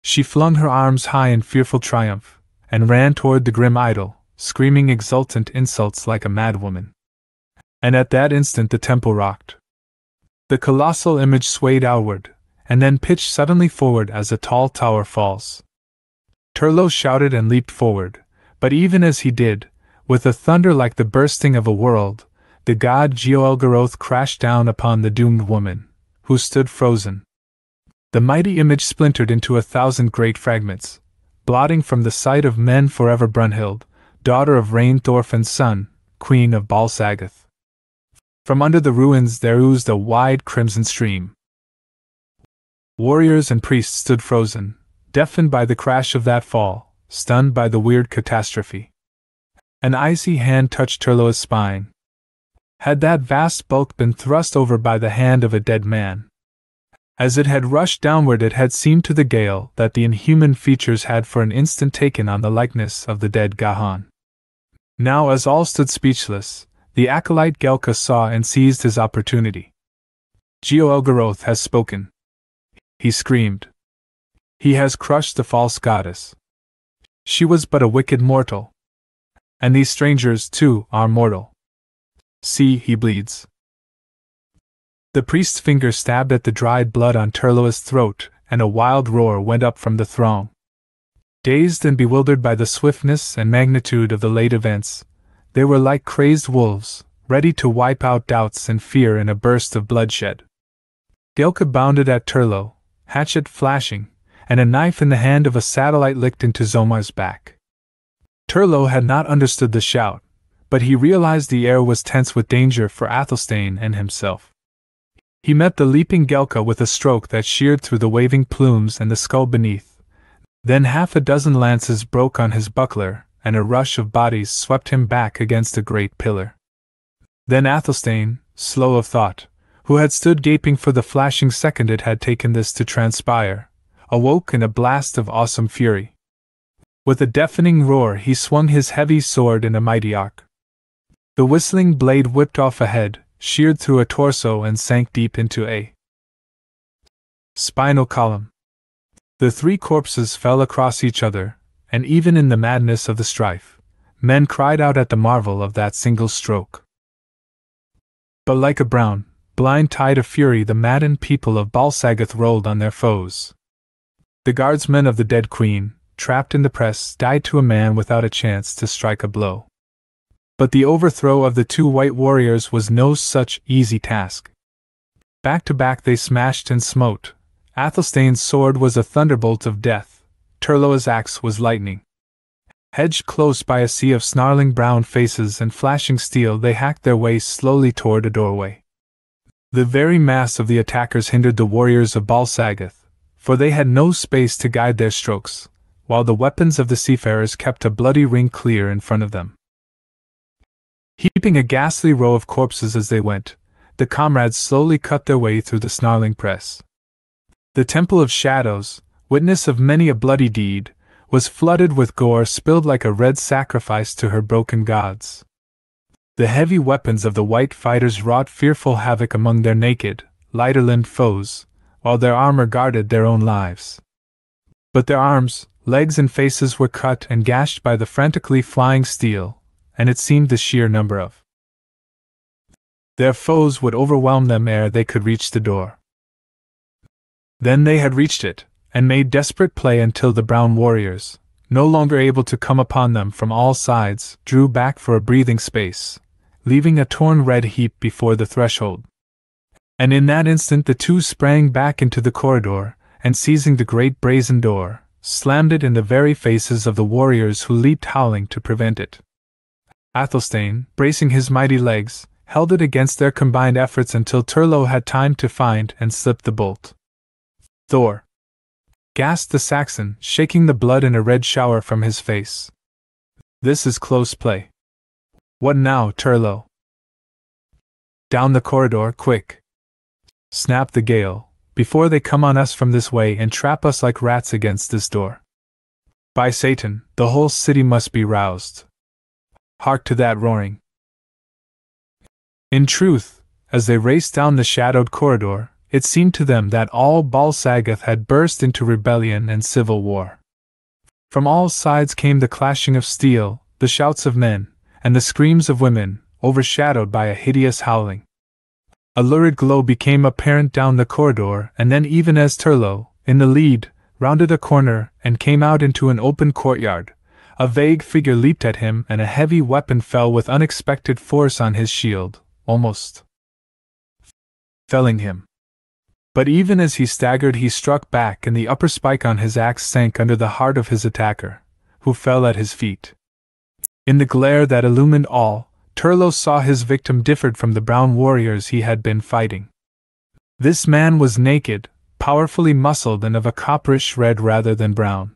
She flung her arms high in fearful triumph, and ran toward the grim idol, screaming exultant insults like a madwoman. And at that instant the temple rocked. The colossal image swayed outward, and then pitched suddenly forward as a tall tower falls. Turlo shouted and leaped forward, but even as he did, with a thunder like the bursting of a world, the god Gods crashed down upon the doomed woman, who stood frozen. The mighty image splintered into 1,000 great fragments, blotting from the sight of men forever Brunhild, daughter of Rain Thorfinn's son, queen of Bal-Sagoth. From under the ruins there oozed a wide crimson stream. Warriors and priests stood frozen, deafened by the crash of that fall, stunned by the weird catastrophe. An icy hand touched Turlo's spine. Had that vast bulk been thrust over by the hand of a dead man? As it had rushed downward it had seemed to the gale that the inhuman features had for an instant taken on the likeness of the dead Gahan. Now as all stood speechless, the acolyte Gelka saw and seized his opportunity. Gods has spoken. He screamed. He has crushed the false goddess. She was but a wicked mortal. And these strangers, too, are mortal. See, he bleeds. The priest's finger stabbed at the dried blood on Turlo's throat, and a wild roar went up from the throng. Dazed and bewildered by the swiftness and magnitude of the late events, they were like crazed wolves, ready to wipe out doubts and fear in a burst of bloodshed. Gelka bounded at Turlo, hatchet flashing, and a knife in the hand of a satellite licked into Zomar's back. Turlo had not understood the shout, but he realized the air was tense with danger for Athelstane and himself. He met the leaping Gelka with a stroke that sheared through the waving plumes and the skull beneath. Then 6 lances broke on his buckler, and a rush of bodies swept him back against a great pillar. Then Athelstane, slow of thought, who had stood gaping for the flashing second it had taken this to transpire, awoke in a blast of awesome fury. With a deafening roar he swung his heavy sword in a mighty arc. The whistling blade whipped off a head, sheared through a torso and sank deep into a spinal column. The 3 corpses fell across each other, and even in the madness of the strife, men cried out at the marvel of that single stroke. But like a brown, blind tide of fury the maddened people of Bal-Sagoth rolled on their foes. The guardsmen of the dead queen, trapped in the press, died to a man without a chance to strike a blow. But the overthrow of the 2 white warriors was no such easy task. Back to back they smashed and smote. Athelstane's sword was a thunderbolt of death, Turlo's axe was lightning. Hedged close by a sea of snarling brown faces and flashing steel they hacked their way slowly toward a doorway. The very mass of the attackers hindered the warriors of Bal-Sagoth, for they had no space to guide their strokes, while the weapons of the seafarers kept a bloody ring clear in front of them. Heaping a ghastly row of corpses as they went, the comrades slowly cut their way through the snarling press. The Temple of Shadows, witness of many a bloody deed, was flooded with gore spilled like a red sacrifice to her broken gods. The heavy weapons of the white fighters wrought fearful havoc among their naked, lighter-limbed foes, while their armor guarded their own lives. But their arms, legs and faces were cut and gashed by the frantically flying steel, and it seemed the sheer number of their foes would overwhelm them ere they could reach the door. Then they had reached it, and made desperate play until the brown warriors, no longer able to come upon them from all sides, drew back for a breathing space, leaving a torn red heap before the threshold. And in that instant the two sprang back into the corridor, and seizing the great brazen door, slammed it in the very faces of the warriors who leaped howling to prevent it. Athelstane, bracing his mighty legs, held it against their combined efforts until Turlo had time to find and slip the bolt. Thor! Gasped the Saxon, shaking the blood in a red shower from his face. This is close play. What now, Turlo? Down the corridor, quick! Snapped the Gale, before they come on us from this way and trap us like rats against this door. By Satan, the whole city must be roused. Hark to that roaring! In truth, as they raced down the shadowed corridor, it seemed to them that all Bal-Sagoth had burst into rebellion and civil war. From all sides came the clashing of steel, the shouts of men, and the screams of women, overshadowed by a hideous howling. A lurid glow became apparent down the corridor, and then even as Turlo, in the lead, rounded a corner and came out into an open courtyard, a vague figure leaped at him and a heavy weapon fell with unexpected force on his shield, almost felling him. But even as he staggered he struck back and the upper spike on his axe sank under the heart of his attacker, who fell at his feet. In the glare that illumined all, Turlo saw his victim differed from the brown warriors he had been fighting. This man was naked, powerfully muscled and of a copperish red rather than brown.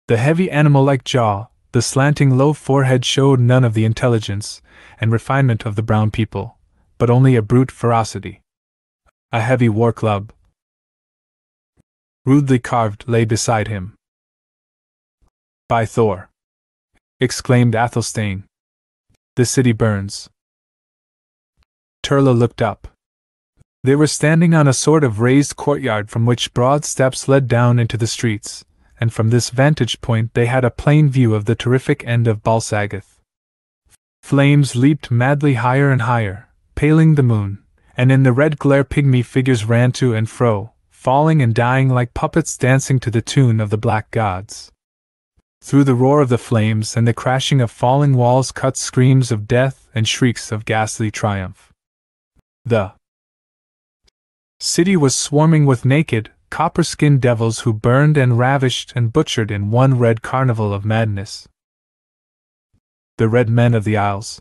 The heavy animal-like jaw, the slanting low forehead showed none of the intelligence and refinement of the brown people, but only a brute ferocity. A heavy war club, rudely carved, lay beside him. By Thor! Exclaimed Athelstane. The city burns. Turlo looked up. They were standing on a sort of raised courtyard from which broad steps led down into the streets, and from this vantage point they had a plain view of the terrific end of Bal-Sagoth. Flames leaped madly higher and higher, paling the moon, and in the red glare pygmy figures ran to and fro, falling and dying like puppets dancing to the tune of the black gods. Through the roar of the flames and the crashing of falling walls cut screams of death and shrieks of ghastly triumph. The city was swarming with naked, copper-skinned devils who burned and ravished and butchered in one red carnival of madness. The red men of the Isles.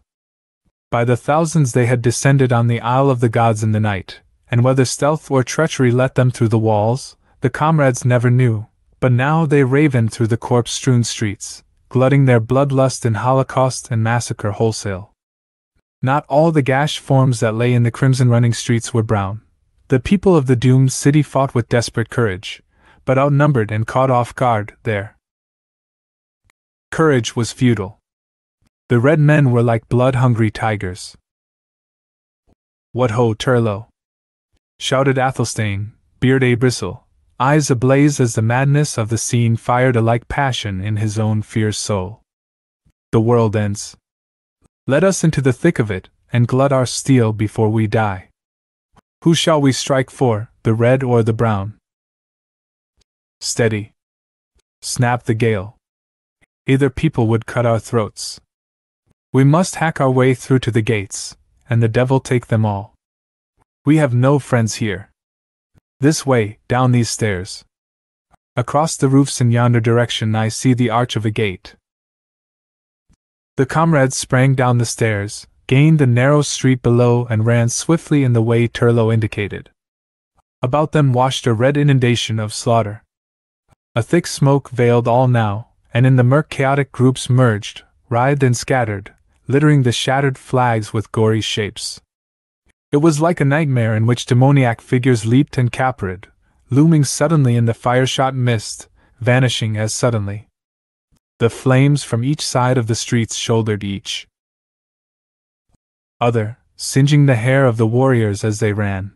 By the thousands they had descended on the Isle of the Gods in the night, and whether stealth or treachery let them through the walls, the comrades never knew, but now they ravened through the corpse-strewn streets, glutting their bloodlust in holocaust and massacre wholesale. Not all the gashed forms that lay in the crimson-running streets were brown. The people of the doomed city fought with desperate courage, but outnumbered and caught off guard, their courage was futile. The red men were like blood-hungry tigers. What ho, Turlo! Shouted Athelstane, beard a-bristle, eyes ablaze as the madness of the scene fired a like passion in his own fierce soul. The world ends. Let us into the thick of it, and glut our steel before we die. Who shall we strike for, the red or the brown? Steady! Snapped the Gale. Either people would cut our throats. We must hack our way through to the gates, and the devil take them all. We have no friends here. This way, down these stairs. Across the roofs in yonder direction I see the arch of a gate. The comrades sprang down the stairs, gained the narrow street below and ran swiftly in the way Turlo indicated. About them washed a red inundation of slaughter. A thick smoke veiled all now, and in the murk chaotic groups merged, writhed and scattered, littering the shattered flags with gory shapes. It was like a nightmare in which demoniac figures leaped and capered, looming suddenly in the fire-shot mist, vanishing as suddenly. The flames from each side of the streets shouldered each other, singeing the hair of the warriors as they ran.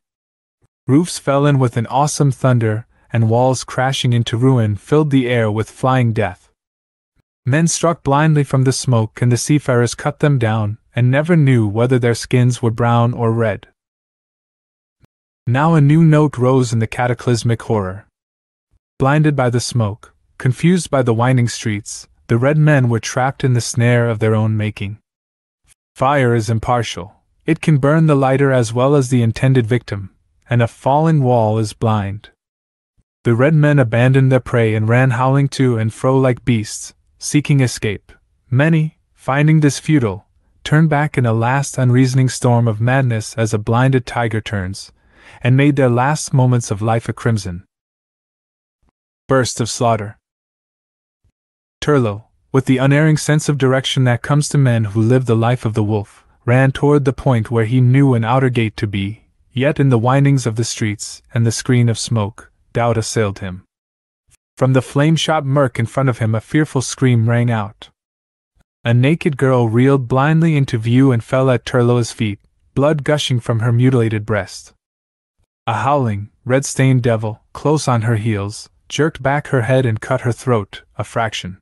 Roofs fell in with an awesome thunder, and walls crashing into ruin filled the air with flying death. Men struck blindly from the smoke, and the seafarers cut them down, and never knew whether their skins were brown or red. Now a new note rose in the cataclysmic horror. Blinded by the smoke, confused by the winding streets, the red men were trapped in the snare of their own making. Fire is impartial. It can burn the lighter as well as the intended victim, and a falling wall is blind. The red men abandoned their prey and ran howling to and fro like beasts, seeking escape. Many, finding this futile, turned back in a last unreasoning storm of madness as a blinded tiger turns, and made their last moments of life a crimson burst of slaughter. Turlo, with the unerring sense of direction that comes to men who live the life of the wolf, ran toward the point where he knew an outer gate to be, yet in the windings of the streets and the screen of smoke, doubt assailed him. From the flame-shot murk in front of him a fearful scream rang out. A naked girl reeled blindly into view and fell at Turlo's feet, blood gushing from her mutilated breast. A howling, red-stained devil, close on her heels, jerked back her head and cut her throat, a fraction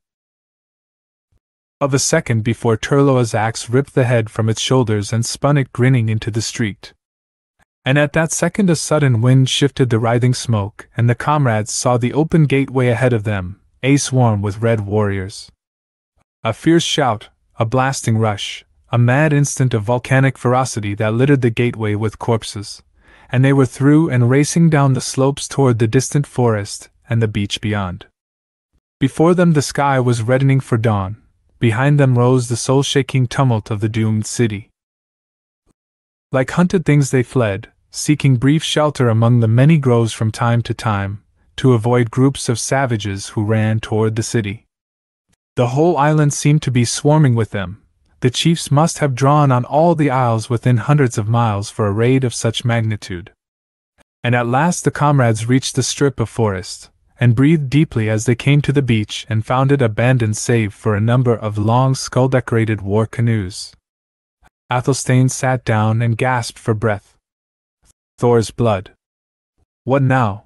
of a second before Turlo's axe ripped the head from its shoulders and spun it grinning into the street. And at that second a sudden wind shifted the writhing smoke, and the comrades saw the open gateway ahead of them, a swarm with red warriors. A fierce shout, a blasting rush, a mad instant of volcanic ferocity that littered the gateway with corpses, and they were through and racing down the slopes toward the distant forest and the beach beyond. Before them the sky was reddening for dawn. Behind them rose the soul-shaking tumult of the doomed city. Like hunted things they fled, seeking brief shelter among the many groves from time to time, to avoid groups of savages who ran toward the city. The whole island seemed to be swarming with them. The chiefs must have drawn on all the isles within hundreds of miles for a raid of such magnitude. And at last the comrades reached the strip of forest, and breathed deeply as they came to the beach and found it abandoned save for a number of long skull-decorated war canoes. Athelstane sat down and gasped for breath. Thor's blood. What now?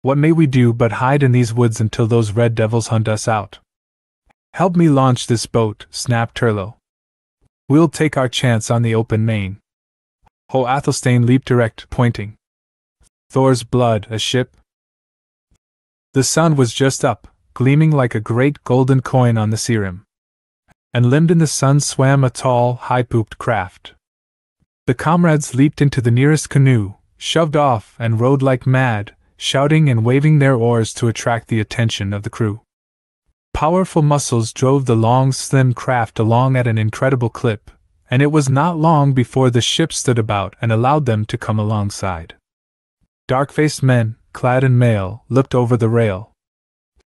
What may we do but hide in these woods until those red devils hunt us out? Help me launch this boat, snapped Turlo. We'll take our chance on the open main. Ho! Athelstane leaped erect, pointing. Thor's blood, a ship? The sun was just up, gleaming like a great golden coin on the sea rim. And limned in the sun swam a tall, high-pooped craft. The comrades leaped into the nearest canoe, shoved off, and rowed like mad, shouting and waving their oars to attract the attention of the crew. Powerful muscles drove the long, slim craft along at an incredible clip, and it was not long before the ship stood about and allowed them to come alongside. Dark-faced men, clad in mail, looked over the rail.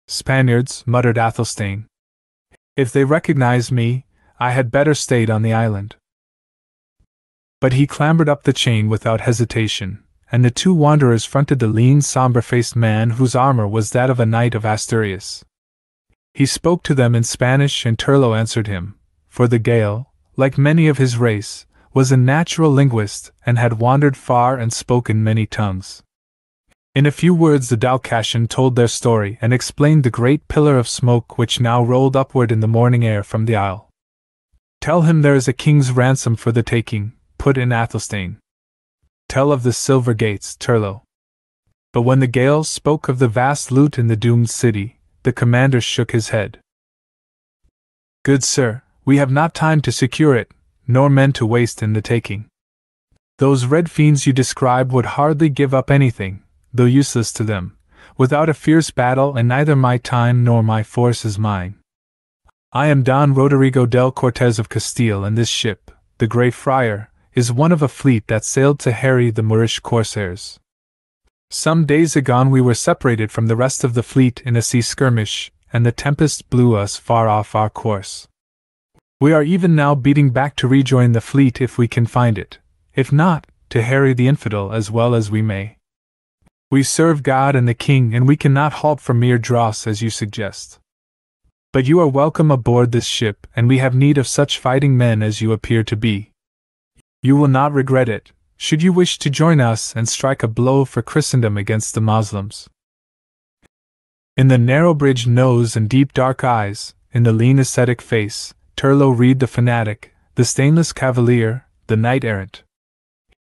Spaniards, muttered Athelstane. If they recognize me, I had better stayed on the island. But he clambered up the chain without hesitation, and the two wanderers fronted the lean, somber-faced man whose armor was that of a knight of Asturias. He spoke to them in Spanish, and Turlo answered him, for the Gael, like many of his race, was a natural linguist and had wandered far and spoken many tongues. In a few words the Dalcassian told their story and explained the great pillar of smoke which now rolled upward in the morning air from the isle. Tell him there is a king's ransom for the taking, put in Athelstane. Tell of the silver gates, Turlo. But when the Gaels spoke of the vast loot in the doomed city, the commander shook his head. Good sir, we have not time to secure it, nor men to waste in the taking. Those red fiends you describe would hardly give up anything, though useless to them, without a fierce battle, and neither my time nor my force is mine. I am Don Rodrigo del Cortez of Castile, and this ship, the Grey Friar, is one of a fleet that sailed to harry the Moorish corsairs. Some days agone we were separated from the rest of the fleet in a sea skirmish, and the tempest blew us far off our course. We are even now beating back to rejoin the fleet if we can find it. If not, to harry the infidel as well as we may. We serve God and the king, and we cannot halt for mere dross as you suggest. But you are welcome aboard this ship, and we have need of such fighting men as you appear to be. You will not regret it, should you wish to join us and strike a blow for Christendom against the Moslems. In the narrow-bridged nose and deep dark eyes, in the lean ascetic face, Turlo read the fanatic, the stainless cavalier, the knight-errant.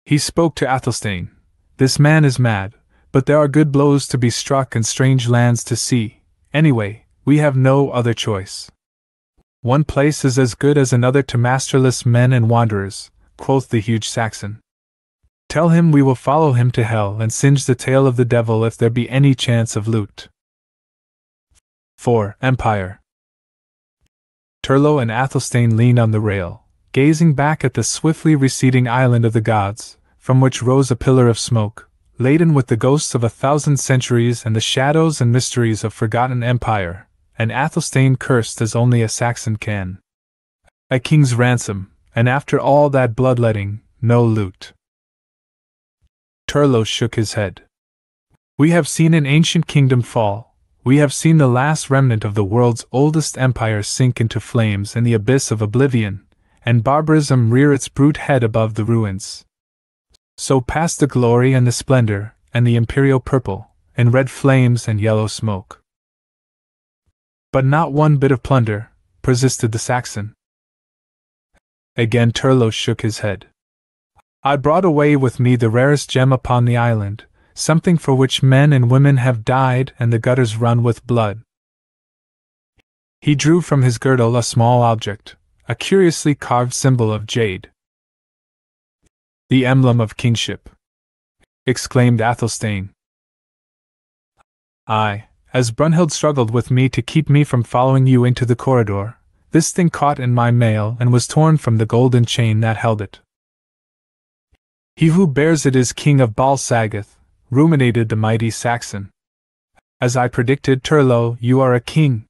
He spoke to Athelstane. This man is mad, but there are good blows to be struck and strange lands to see. Anyway, we have no other choice. One place is as good as another to masterless men and wanderers, quoth the huge Saxon. Tell him we will follow him to hell and singe the tail of the devil if there be any chance of loot. 4. Empire. Turlo and Athelstane leaned on the rail, gazing back at the swiftly receding island of the gods, from which rose a pillar of smoke, laden with the ghosts of 1,000 centuries and the shadows and mysteries of forgotten empire, and Athelstane cursed as only a Saxon can. A king's ransom, and after all that bloodletting, no loot. Turlo shook his head. We have seen an ancient kingdom fall, we have seen the last remnant of the world's oldest empire sink into flames in the abyss of oblivion, and barbarism rear its brute head above the ruins. So passed the glory and the splendor, and the imperial purple, in red flames and yellow smoke. But not one bit of plunder, persisted the Saxon. Again Turlo shook his head. I brought away with me the rarest gem upon the island, something for which men and women have died and the gutters run with blood. He drew from his girdle a small object, a curiously carved symbol of jade. The emblem of kingship, exclaimed Athelstane. Aye, as Brunhild struggled with me to keep me from following you into the corridor, this thing caught in my mail and was torn from the golden chain that held it. He who bears it is King of Bal-Sagoth, ruminated the mighty Saxon. As I predicted, Turlo, you are a king.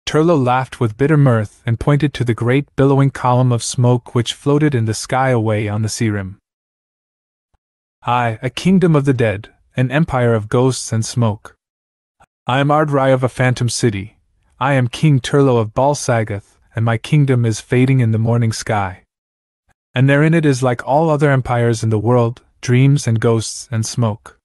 Turlo laughed with bitter mirth and pointed to the great billowing column of smoke which floated in the sky away on the sea rim. Aye, a kingdom of the dead, an empire of ghosts and smoke. I am Ardrai of a phantom city. I am King Turlo of Bal-Sagoth, and my kingdom is fading in the morning sky. And therein it is like all other empires in the world, dreams and ghosts and smoke.